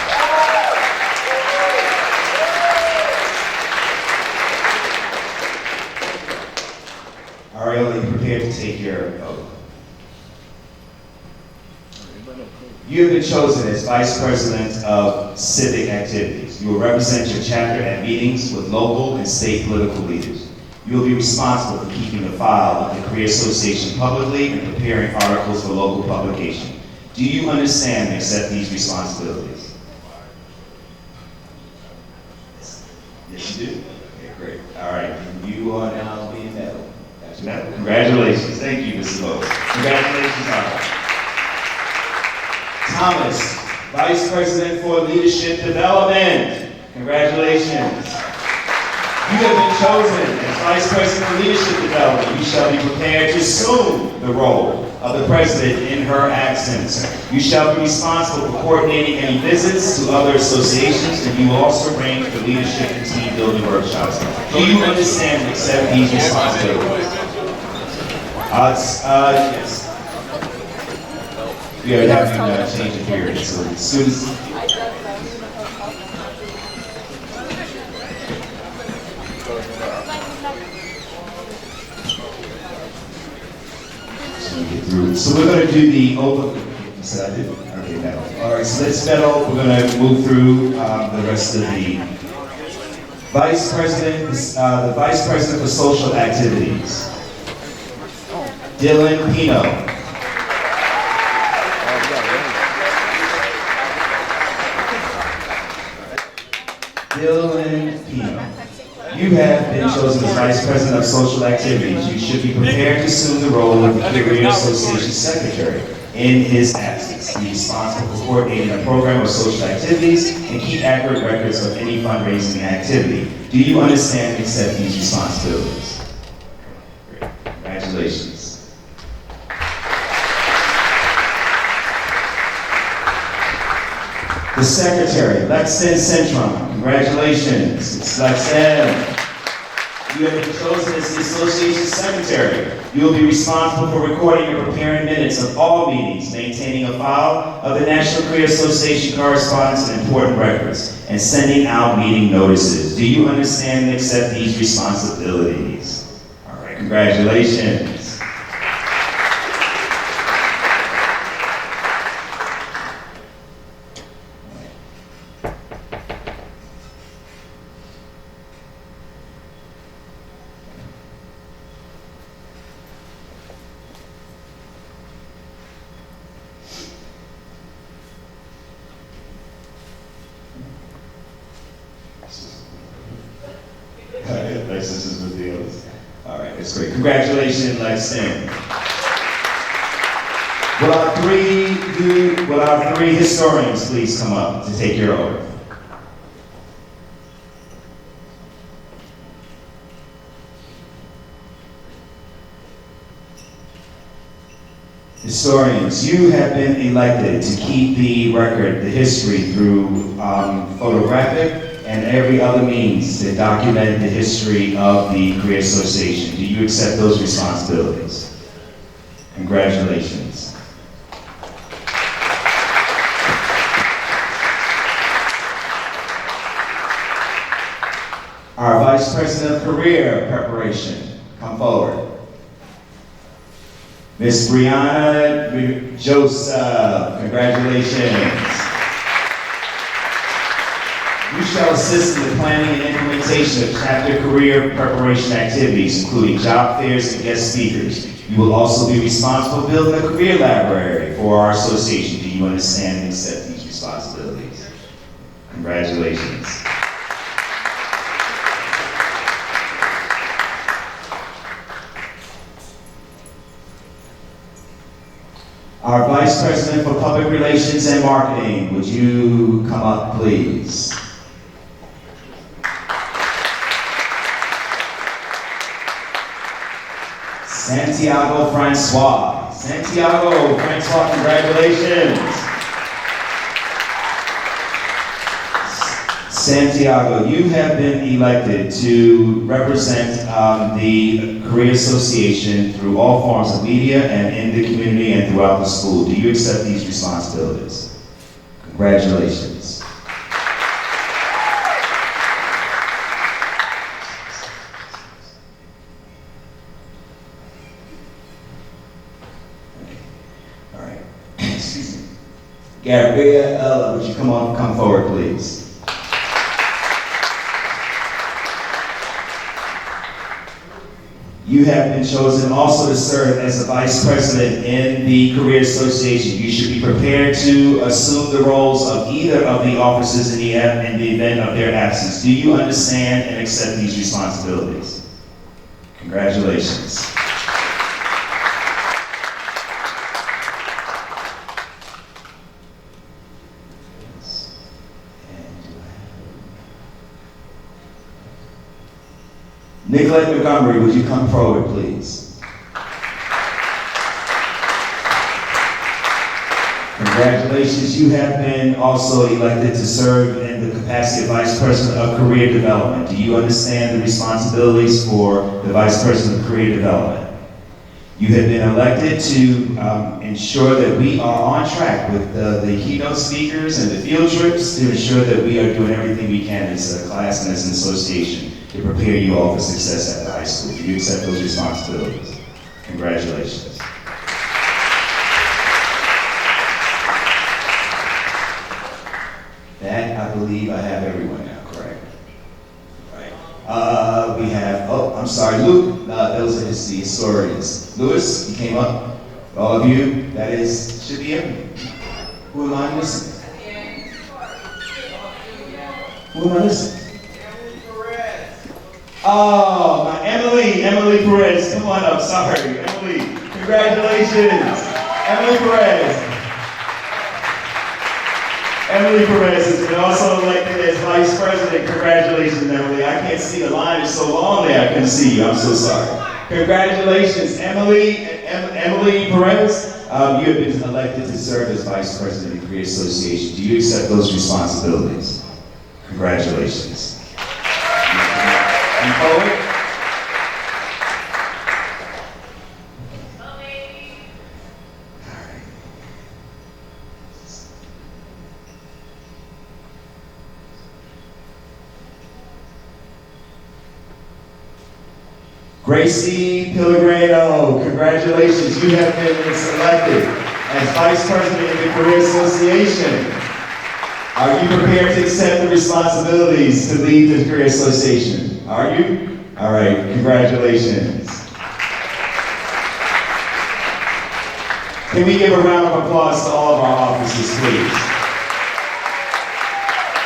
Ariel, are you prepared to take your oath? You have been chosen as Vice President of Civic Activities. You will represent your chapter at meetings with local and state political leaders. You will be responsible for keeping the file of the Career Association publicly and preparing articles for local publication. Do you understand and accept these responsibilities? Yes, you do? Okay, great. All right, you are now being medaled. Congratulations. Thank you, Mr. Lowe. Congratulations, Ariel. Thomas, Vice President for Leadership Development. Congratulations. You have been chosen as Vice President for Leadership Development. You shall be prepared to assume the role of the President in her absence. You shall be responsible for coordinating any visits to other associations, and you will also arrange for leadership and team building workshops. Do you understand and accept these responsibilities? Yes. We are having a change of period, so as soon as... So we're going to do the oath. So I did? Okay, medal. All right, so let's medal. We're going to move through the rest of the Vice President, the Vice President for Social Activities. Dylan Pino. Dylan Pino. You have been chosen as Vice President of Social Activities. You should be prepared to assume the role of the Career Association Secretary in his absence. Be responsible for coordinating a program of social activities and keep accurate records of any fundraising activity. Do you understand and accept these responsibilities? Great. Congratulations. The Secretary, Lexton Centron. Congratulations. It's Lexton. You have been chosen as the Association Secretary. You will be responsible for recording and preparing minutes of all meetings, maintaining a file of the National Career Association correspondence and important records, and sending out meeting notices. Do you understand and accept these responsibilities? All right, congratulations. Licenses with deals. All right, that's great. Congratulations, Lexton. Will our three historians please come up to take your oath? Historians, you have been elected to keep the record, the history through photographic and every other means to document the history of the Career Association. Do you accept those responsibilities? Congratulations. Our Vice President of Career Preparation, come forward. Miss Brianna Joseph, congratulations. You shall assist in the planning and implementation of chapter career preparation activities, including job fairs and guest speakers. You will also be responsible for building a career library for our association. Do you understand and accept these responsibilities? Congratulations. Our Vice President for Public Relations and Marketing, would you come up, please? Santiago Francois. Santiago Francois, congratulations. Santiago, you have been elected to represent the Career Association through all forms of media and in the community and throughout the school. Do you accept these responsibilities? Congratulations. All right. Excuse me. Gabriella, would you come forward, please? You have been chosen also to serve as the Vice President in the Career Association. You should be prepared to assume the roles of either of the officers in the event of their absence. Do you understand and accept these responsibilities? Congratulations. Nicolette Montgomery, would you come forward, please? Congratulations, you have been also elected to serve in the capacity of Vice President of Career Development. Do you understand the responsibilities for the Vice President of Career Development? You have been elected to ensure that we are on track with the keynote speakers and the field trips to ensure that we are doing everything we can as a class and as an association to prepare you all for success at the high school. Do you accept those responsibilities? Congratulations. That, I believe I have everyone now, correct? Right. We have, I'm sorry, Luke, those are the historians. Lewis, you came up. All of you, that should be everyone. Who am I missing? Who am I missing? Oh, my Emily Perez, come on up, sorry, Emily, congratulations, Emily Perez. Emily Perez has been also elected as Vice President. Congratulations, Emily. I can't see, the line is so long there, I couldn't see you, I'm so sorry. Congratulations, Emily Perez. You have been elected to serve as Vice President of the Career Association. Do you accept those responsibilities? Congratulations. Come forward. Gracie Pellegrino, congratulations. You have been selected as Vice President of the Career Association. Are you prepared to accept the responsibilities to lead the Career Association? Are you? All right, congratulations. Can we give a round of applause to all of our officers, please?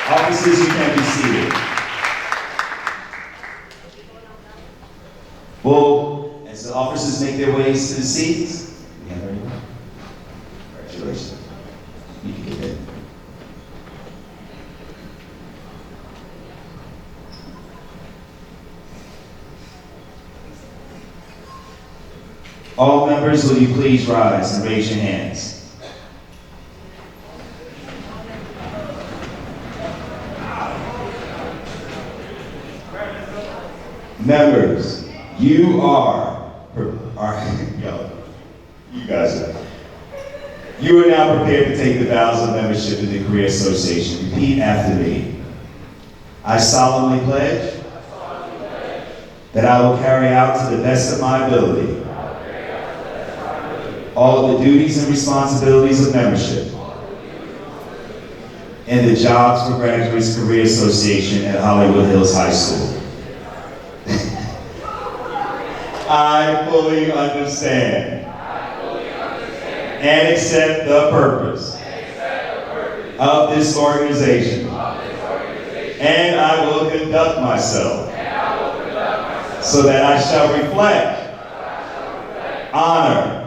Officers, you can be seated. Well, as the officers make their ways to the seats, we have everyone. Congratulations. You can get in. All members, will you please rise and raise your hands? Members, you you are now prepared to take the vows of membership in the Career Association. Repeat after me. I solemnly pledge that I will carry out to the best of my ability all of the duties and responsibilities of membership in the Jobs for Graduates Career Association at Hollywood Hills High School. I fully understand and accept the purpose of this organization, and I will conduct myself so that I shall reflect honor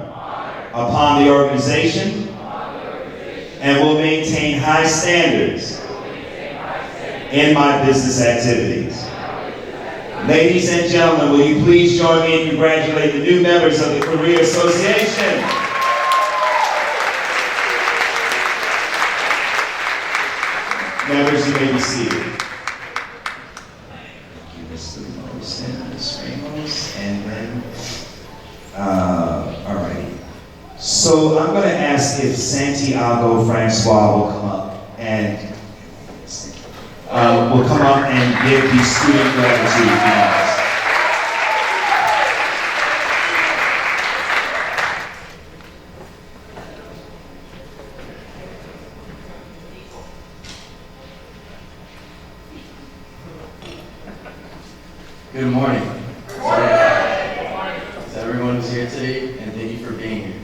upon the organization and will maintain high standards in my business activities. Ladies and gentlemen, will you please join me in congratulating the new members of the Career Association? Members, you may be seated. Thank you, Mr. Ramos and Ms. Ramos. And then, all right. So I'm going to ask if Santiago Francois will come up and give the student gratitude applause. Good morning. To everyone who's here today, and thank you for being here.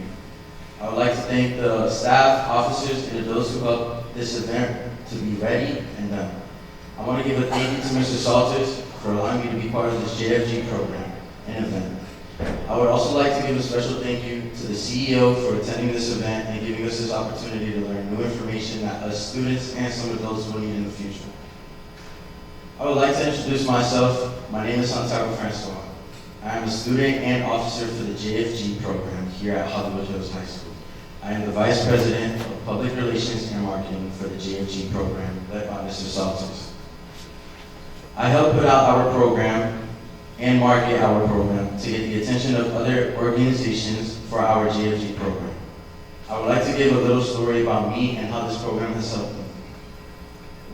I would like to thank the staff, officers, and those who helped this event to be ready and done. I want to give a thank you to Mr. Salters for allowing me to be part of this JFG program and event. I would also like to give a special thank you to the CEO for attending this event and giving us this opportunity to learn new information that us students and some adults will need in the future. I would like to introduce myself. My name is Santiago Francois. I am a student and officer for the JFG program here at Hollywood Hills High School. I am the Vice President of Public Relations and Marketing for the JFG program, led by Mr. Salters. I help put out our program and market our program to get the attention of other organizations for our JFG program. I would like to give a little story about me and how this program has helped me.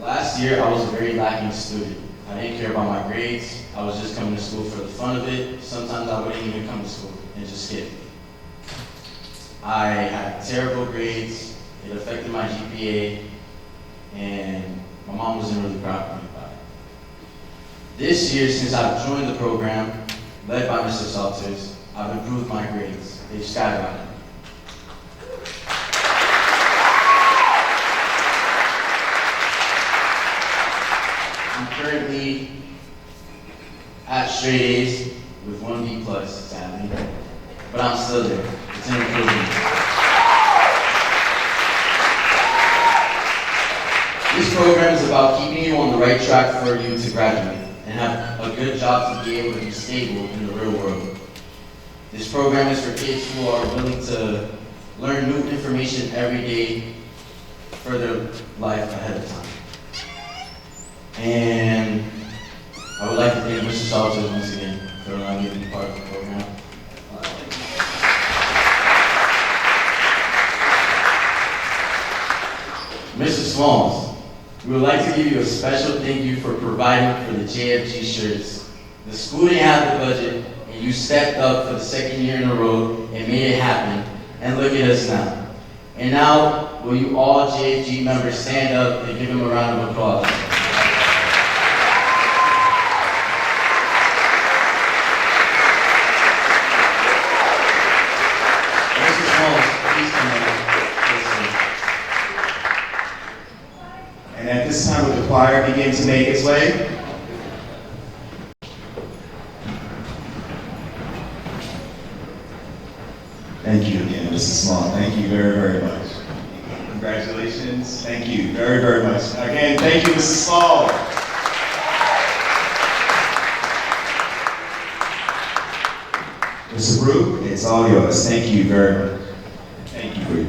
Last year, I was a very lacking student. I didn't care about my grades. I was just coming to school for the fun of it. Sometimes I wouldn't even come to school and just skip. I had terrible grades. It affected my GPA, and my mom wasn't really proud of me about it. This year, since I've joined the program, led by Mr. Salters, I've improved my grades. They've skyrocketed. I'm currently at straight A's with 1 B+, sadly, but I'm still there. It's an improvement. This program is about keeping you on the right track for you to graduate and have a good job to be able to be stable in the real world. This program is for kids who are willing to learn new information every day for their life ahead of time. And I would like to thank Mr. Salters once again for allowing me to be part of the program. Mr. Smalls, we would like to give you a special thank you for providing for the JFG shirts. The school didn't have the budget, and you stepped up for the 2nd year in a row and made it happen. And look at us now. And now, will you all JFG members stand up and give him a round of applause? Mr. Smalls, please come up. And at this time, will the choir begin to make its way? Thank you again, Mrs. Small. Thank you very, very much. Congratulations. Thank you very, very much. Again, thank you, Mrs. Small. Mr. Brook, it's all yours. Thank you very much. Thank you for you.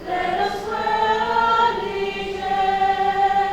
Let us swear allegiance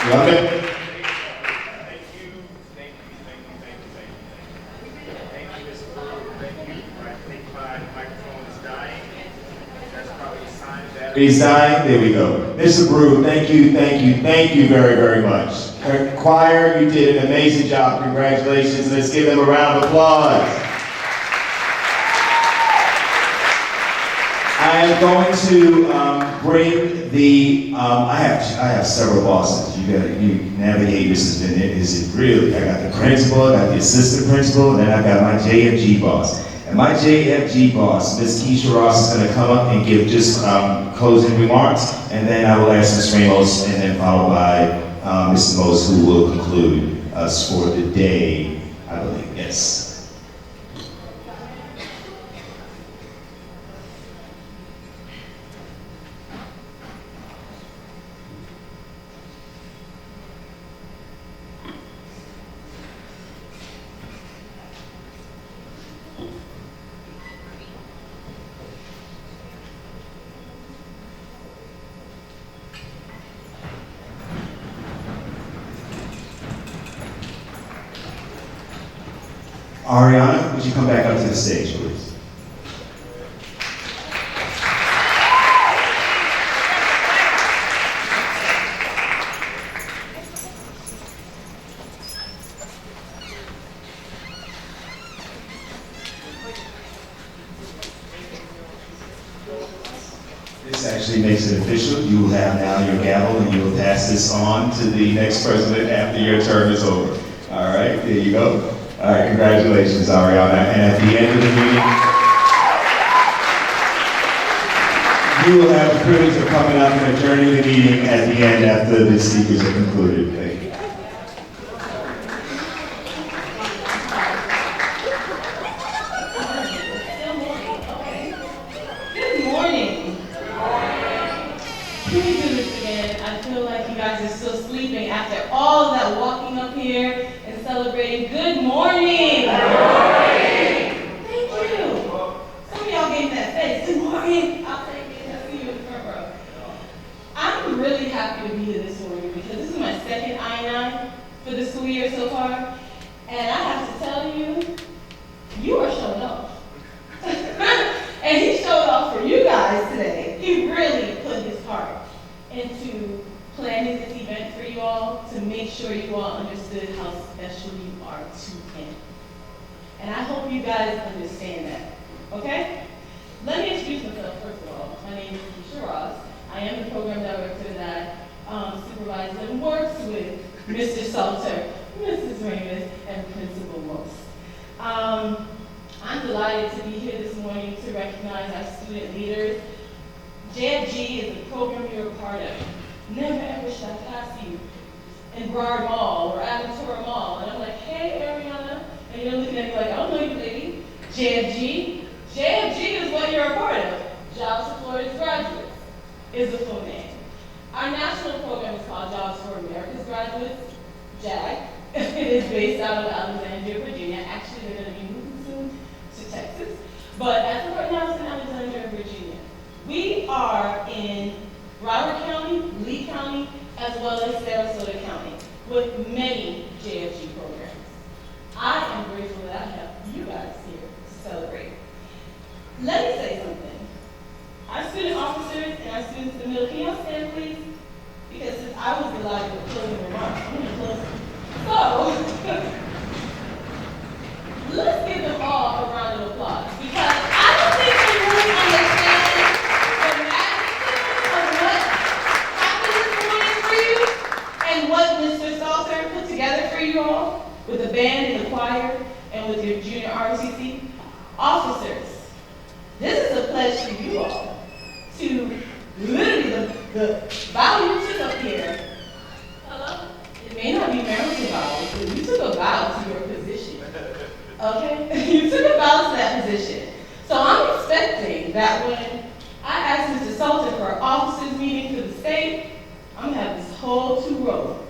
You okay? He's dying? There we go. Mr. Brew, thank you very, very much. Choir, you did an amazing job. Congratulations. Let's give them a round of applause. I am going to bring the, I have several bosses. You navigate this is it really, I got the principal, I got the assistant principal, and then I got my JFG boss. And my JFG boss, Ms. Keisha Ross, is going to come up and give just closing remarks, and then I will ask Ms. Ramos, and then followed by Mr. Mose, who will conclude us for the day, I believe. Yes. Ariana, would you come back up to the stage, please? This actually makes it official. You will have now your gavel, and you will pass this on to the next president after your term is over. All right, there you go. All right, congratulations, Ariana. And at the end of the meeting, you will have the privilege of coming up and adjourning the meeting at the end after the speakers are concluded. Thank you. Good morning. Can we do this again? I feel like you guys are still sleeping after all of that walking up here and celebrating. Good morning. Good morning. Thank you. Some of y'all gave me that face. Good morning. I'll take it. I'll see you in the front row. I'm really happy to be here this morning because this is my second I-9 for the school year so far. And I have to tell you, you are showing off. And he showed off for you guys today. He really put his heart into planning this event for you all to make sure you all understood how special you are to him. And I hope you guys understand that, okay? Let me introduce myself first of all. My name is Keisha Ross. I am the program director that supervises and works with Mr. Salter, Mrs. Raymond, and Principal Most. I'm delighted to be here this morning to recognize our student leaders. JFG is a program you're a part of. Never ever should I pass you in Broward Mall or Aventura Mall. And I'm like, hey, Ariana. And you're looking at me like, I don't know you, lady. JFG? JFG is what you're a part of. Jobs for Florida's Graduates is the full name. Our national program is called Jobs for America's Graduates, JAG. It is based out of Alexandria, Virginia. Actually, they're going to be moving soon to Texas. But as of right now, it's in Alexandria, Virginia. We are in Broward County, Lee County, as well as Sarasota County, with many JFG programs. I am grateful that I have you guys here to celebrate. Let me say something. Our student officers and our students in the middle, can y'all stand, please? Because since I was delighted with closing remarks, I'm going to close. So, let's give them all a round of applause, because I don't think they really understand the magnitude of what happened this morning for you and what Mr. Salter put together for you all with the band and the choir and with your junior ROTC. Officers, this is a pledge to you all to literally the vow you took up here. Hello? It may not be marital vows, but you took a vow to your position. Okay? You took a vow to that position. So I'm expecting that when I ask Mr. Salter for an officers meeting for the state, I'm gonna have this whole 2-row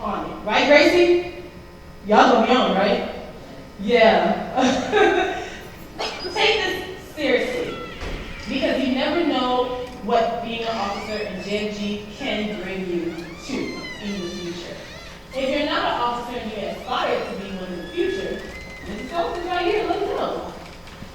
on it. Right, Gracie? Y'all gonna be on, right? Yeah. Take this seriously, because you never know what being an officer in JFG can bring you to in this Salter's right here, let him know.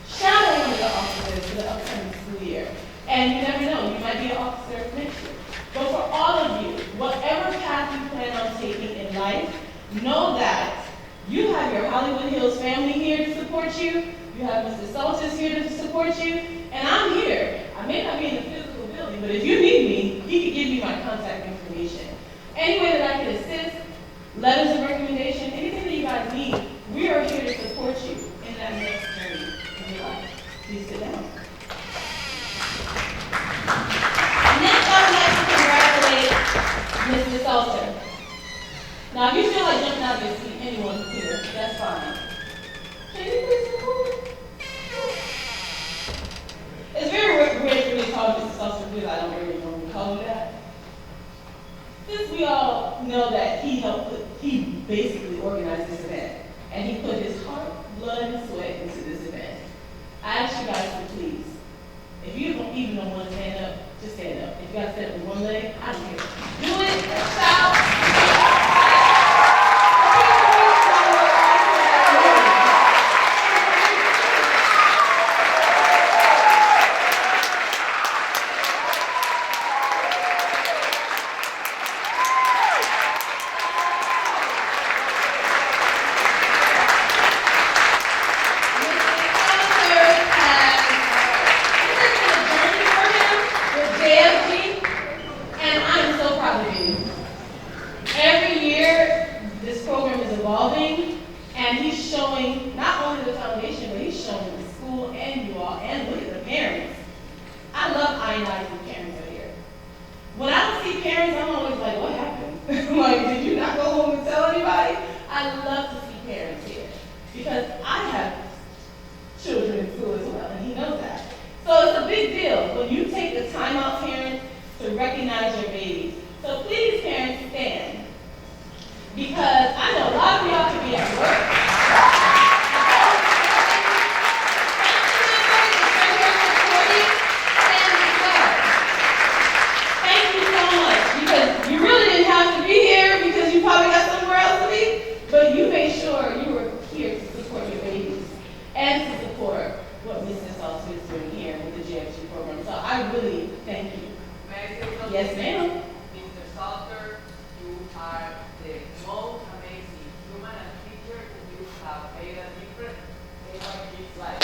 Shadow one of the officers for the upcoming school year. And you never know, you might be an officer next year. But for all of you, whatever path you plan on taking in life, know that you have your Hollywood Hills family here to support you. You have Mr. Salters here to support you. And I'm here. I may not be in the physical building, but if you need me, he can give you my contact information. Any way that I can assist, letters of recommendation, anything that you guys need, we are here to support you in that next journey in your life. Please sit down. Next, I would like to congratulate Mr. Salter. Now, if you feel like jumping out of your seat, anyone here, that's fine. Can you please come forward? It's very weird for me to call Mr. Salter because I don't really normally call you that. Since we all know that he basically organized this event, and he put his heart, blood, and sweat into this event. I ask you guys to please, if you don't even want to stand up, just stand up. If you got to stand up with one leg, I don't care. Do it, shout. JFG, and I'm so proud of you. Every year, this program is evolving, and he's showing not only the foundation, but he's showing the school and you all, and look at the parents. I love ionizing parents out here. When I don't see parents, I'm always like, what happened? Like, did you not go home and tell anybody? I love to see parents here, because I have children in school as well, and he knows that. So it's a big deal when you take the time out, parents, to recognize your babies. So please, parents, stand. Because I know a lot of y'all could be at work. Thank you so much, because you really didn't have to be here because you probably got somewhere else to be, but you made sure you were here to support your babies and to support what Mr. Salter is doing here with the JFG program. So I really thank you. May I say something? Yes, ma'am. Mr. Salter, you are the most amazing human and teacher that you have made a difference in our kids' life.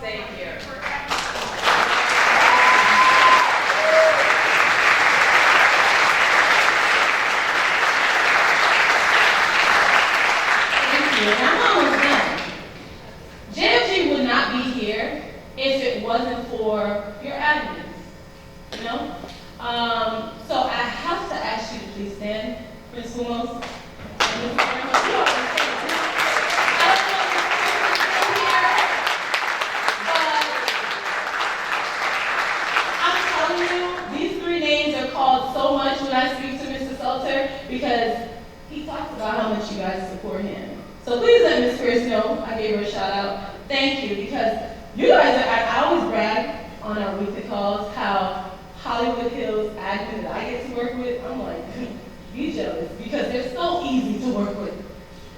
Same here. Thank you. And I'm almost done. JFG would not be here if it wasn't for your admins. You know? So I have to ask you to please stand, Ms. Humos. And Ms. Ramos, you all can stand too. I don't know if Ms. Chris is still here, but I'm telling you, these three names are called so much when I speak to Mr. Salter because he talks about how much you guys support him. So please let Ms. Pierce know I gave her a shout out. Thank you, because you guys are, I always brag on our weekly calls how Hollywood Hills admin that I get to work with, I'm like, be jealous, because they're so easy to work with.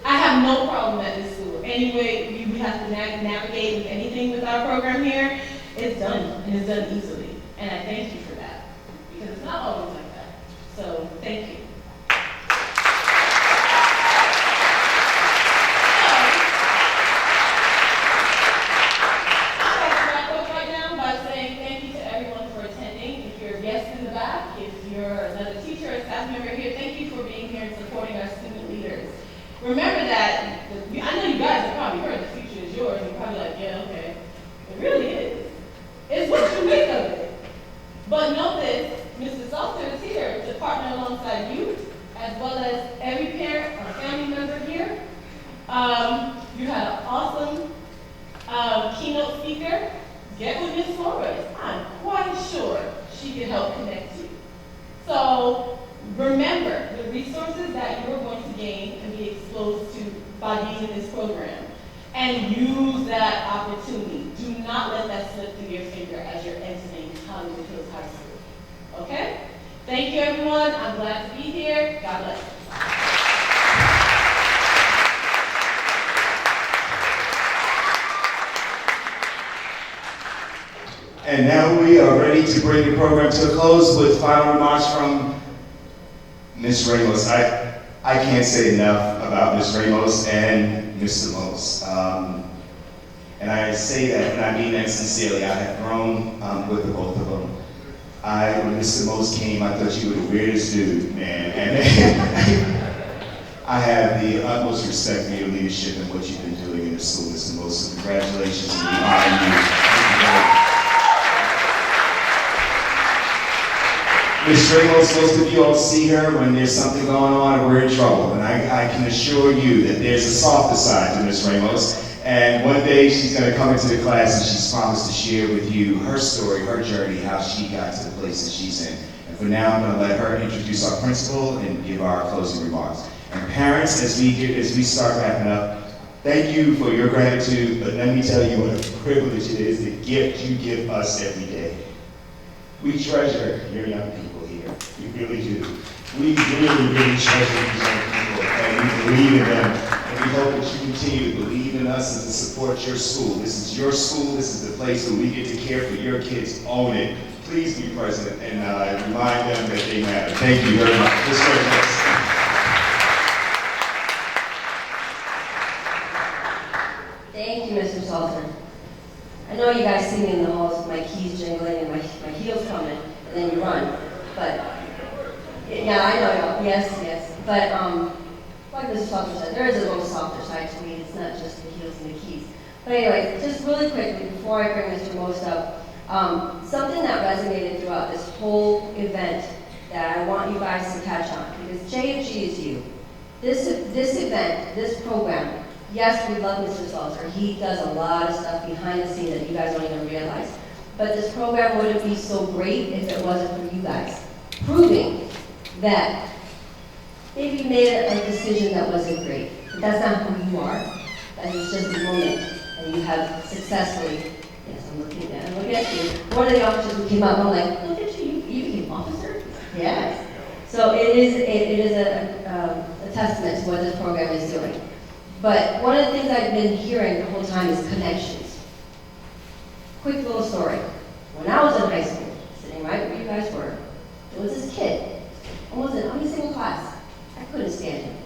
I have no problem at this school. Anyway, we have to navigate with anything with our program here, it's done, and it's done easily. And I thank you for that, because it's not always like that. So, thank you. Remember that, I know you guys have probably heard the future is yours, and you're probably like, yeah, okay. It really is. It's what you make of it. But know this, Mr. Salter is here to partner alongside you, as well as every parent or family member here, You had an awesome keynote speaker. Get with Ms. Flores. I'm quite sure she can help connect you. So remember the resources that you're going to gain and be exposed to by being in this program. And use that opportunity. Do not let that slip through your finger as you're entering Hollywood Hills High School. Okay? Thank you, everyone. I'm glad to be here. God bless. And now we are ready to bring the program to a close with final remarks from Ms. Ramos. I can't say enough about Ms. Ramos and Mr. Mose. And I say that, and I mean that sincerely. I have grown with the both of them. When Mr. Mose came, I thought you were the weirdest dude, man. And I have the utmost respect for your leadership and what you've been doing in the school, Mr. Mose. So congratulations, and we honor you. Ms. Ramos, most of you all see her when there's something going on and we're in trouble. And I can assure you that there's a softer side to Ms. Ramos. And one day she's going to come into the class and she's promised to share with you her story, her journey, how she got to the place that she's in. And for now, I'm going to let her introduce our principal and give our closing remarks. And parents, as we start wrapping up, thank you for your gratitude, but let me tell you what a privilege it is, the gift you give us every day. We treasure your young people here. We really do. We really, really treasure these young people, and we believe in them. And we hope that you continue to believe in us and to support your school. This is your school. This is the place where we get to care for your kids. Own it. Please be present and remind them that they matter. Thank you very much. Ms. Ramos. Thank you, Mr. Salter. I know you guys see me in the halls with my keys jingling and my heels coming, and then you run. But, yeah, I know y'all. Yes. But, like Mr. Salter said, there is a little softer side to me. It's not just the heels and the keys. But anyway, just really quickly, before I bring Mr. Most up, something that resonated throughout this whole event that I want you guys to catch on, because JFG is you. This event, this program, yes, we love Mr. Salter. He does a lot of stuff behind the scenes that you guys don't even realize. But this program wouldn't be so great if it wasn't for you guys. Proving that maybe you made a decision that wasn't great. But that's not who you are. That is just a moment. And you have successfully, yes, I'm looking at you. One of the officers who came up, I'm like, look at you, you became officer? Yes. So it is a testament to what this program is doing. But one of the things I've been hearing the whole time is connections. Quick little story. When I was in high school, sitting right where you guys were, there was this kid, almost in every single class. I couldn't stand him.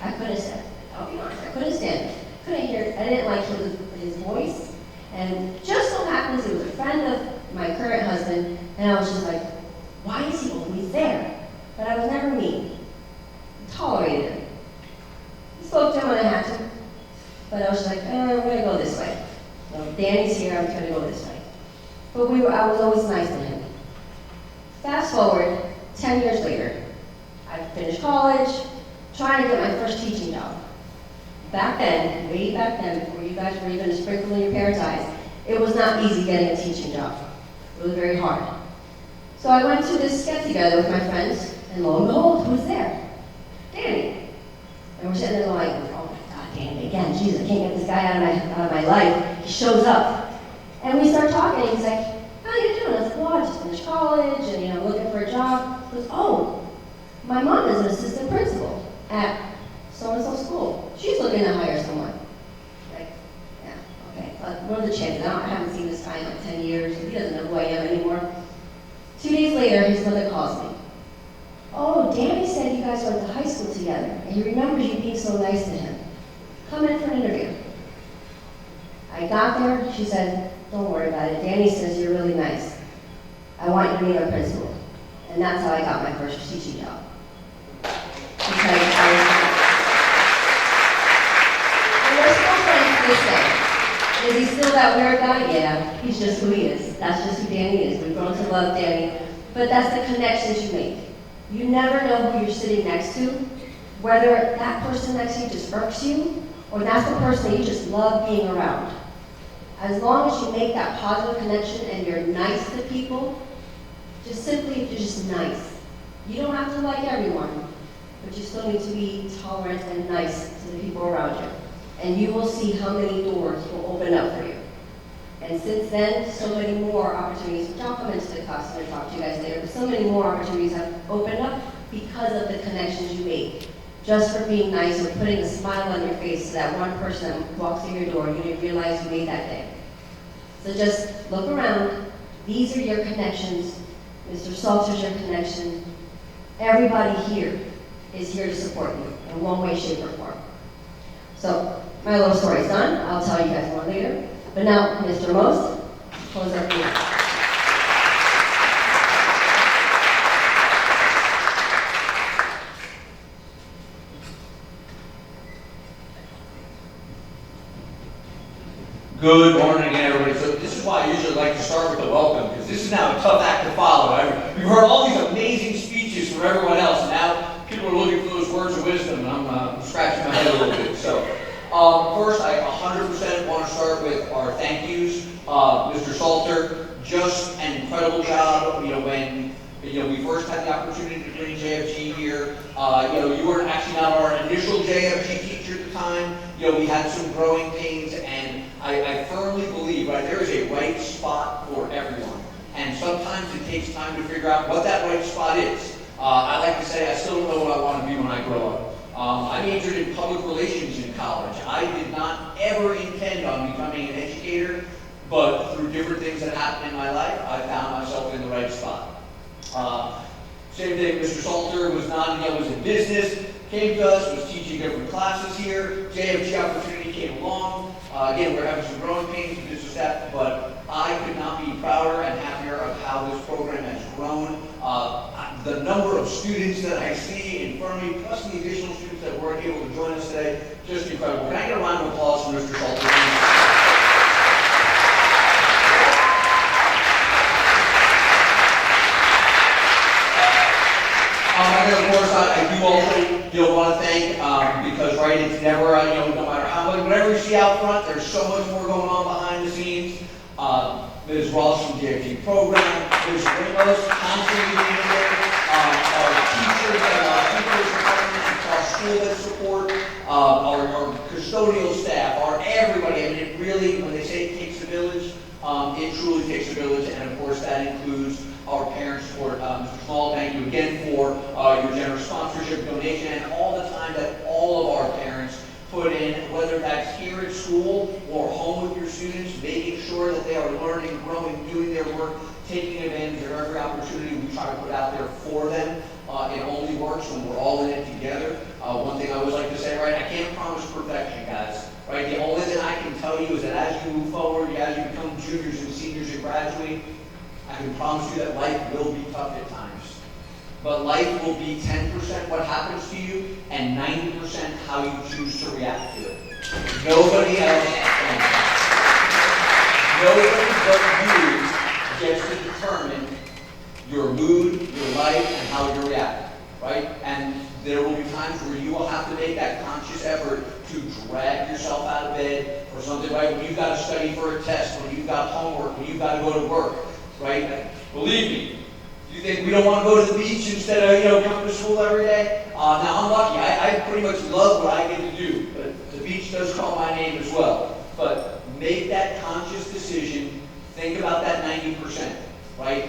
I couldn't stand him. I'll be honest, I couldn't stand him. Couldn't hear, I didn't like his voice. And just so happens he was a friend of my current husband, and I was just like, why is he always there? But I was never mean. I tolerated him. Spoke to him when I had to, but I was just like, I'm gonna go this way. Well, Danny's here, I'm gonna go this way. But I was always nice to him. Fast forward, 10 years later, I finished college, trying to get my first teaching job. Back then, way back then, before you guys were even a sprinkle in your parents' eyes, it was not easy getting a teaching job. It was very hard. So I went to this get-together with my friends, and lo and behold, who's there? Danny. And we're sitting there like, oh my God, Danny, again, Jesus, I can't get this guy out of my life. He shows up. And we start talking, and he's like, how are you doing? I was like, well, I just finished college, and I'm looking for a job. He goes, oh, my mom is an assistant principal at so-and-so school. She's looking to hire someone. Like, yeah, okay. What are the chances? I haven't seen this guy in like 10 years. He doesn't know who I am anymore. 2 days later, his mother calls me. Oh, Danny said you guys went to high school together, and he remembers you being so nice to him. Come in for an interview. I got there, she said, don't worry about it. Danny says you're really nice. I want you to meet our principal. And that's how I got my first teaching job. Because I was and we're still friends to this day. Is he still that weird guy? Yeah, he's just who he is. That's just who Danny is. We've grown to love Danny. But that's the connections you make. You never know who you're sitting next to, whether that person next to you just irks you, or that's the person that you just love being around. As long as you make that positive connection and you're nice to people, just simply if you're just nice. You don't have to like everyone, but you still need to be tolerant and nice to the people around you. And you will see how many doors will open up for you. And since then, so many more opportunities, which I'll come into the class and talk to you guys later, but so many more opportunities have opened up because of the connections you make. Just for being nice or putting a smile on your face to that one person that walks through your door and you didn't realize you made that day. So just look around. These are your connections. Mr. Salter's your connection. Everybody here is here to support you in one way, shape, or form. So my little story's done. I'll tell you guys more later. But now, Mr. Most, close our meeting. Good morning again, everybody. So this is why I usually like to start with the welcome, because this is now a tough act to follow. We've heard all these amazing speeches from everyone else, and now people are looking for those words of wisdom, and I'm scratching my head a little bit. So first, I 100% want to start with our thank yous. Mr. Salter, just an incredible job. When we first had the opportunity to bring JFG here, you were actually not our initial JFG teacher at the time. We had some growing pains, and I firmly believe, right, there is a right spot for everyone. And sometimes it takes time to figure out what that right spot is. I like to say I still don't know what I want to be when I grow up. I majored in public relations in college. I did not ever intend on becoming an educator, but through different things that happened in my life, I found myself in the right spot. Same thing, Mr. Salter was was in business, came to us, was teaching different classes here. JFG opportunity came along. Again, we're having some growing pains with business staff, but I could not be prouder and happier of how this program has grown. The number of students that I see in front of me, plus the additional students that weren't able to join us today, just incredible. Can I get a round of applause for Mr. Salter? And of course, I do also want to thank, because right, it's never, no matter how much, whatever you see out front, there's so much more going on behind the scenes. Ms. Ross from JFG program, Ms. Ramos, constantly being there, our teachers and our teachers departments, our school that support, our custodial staff, our everybody. I mean, it really, when they say it takes a village, it truly takes a village, and of course that includes our parent support. Mr. Small, thank you again for your generous sponsorship, donation, and all the time that all of our parents put in, whether that's here at school or home with your students, making sure that they are learning, growing, doing their work, taking advantage of every opportunity we try to put out there for them. It only works when we're all in it together. One thing I always like to say, right, I can't promise perfection, guys. Right? The only thing I can tell you is that as you move forward, as you become juniors and seniors and graduate, I can promise you that life will be tough at times. But life will be 10% what happens to you and 90% how you choose to react to it. Nobody else can. Nobody but you gets to determine your mood, your life, and how you react. Right? And there will be times where you will have to make that conscious effort to drag yourself out of bed or something, right? When you've got to study for a test, when you've got homework, when you've got to go to work. Right? Believe me, you think we don't want to go to the beach instead of coming to school every day? Now I'm lucky. I pretty much love what I get to do, but the beach does call my name as well. But make that conscious decision. Think about that 90%. Right?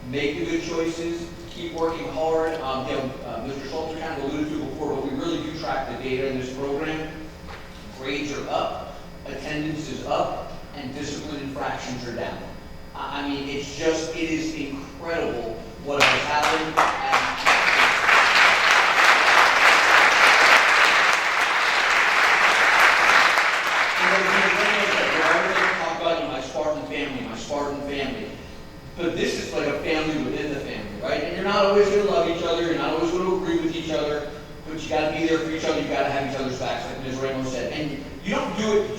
Make the good choices. Keep working hard. Mr. Schultz kind of alluded to before, but we really do track the data in this program. Grades are up, attendance is up, and discipline infractions are down. I mean, it is incredible what has happened. And talk about my Spartan family. But this is like a family within the family, right? And you're not always going to love each other, you're not always going to agree with each other, but you got to be there for each other, you got to have each other's backs, like Ms. Ramos said. And you don't do it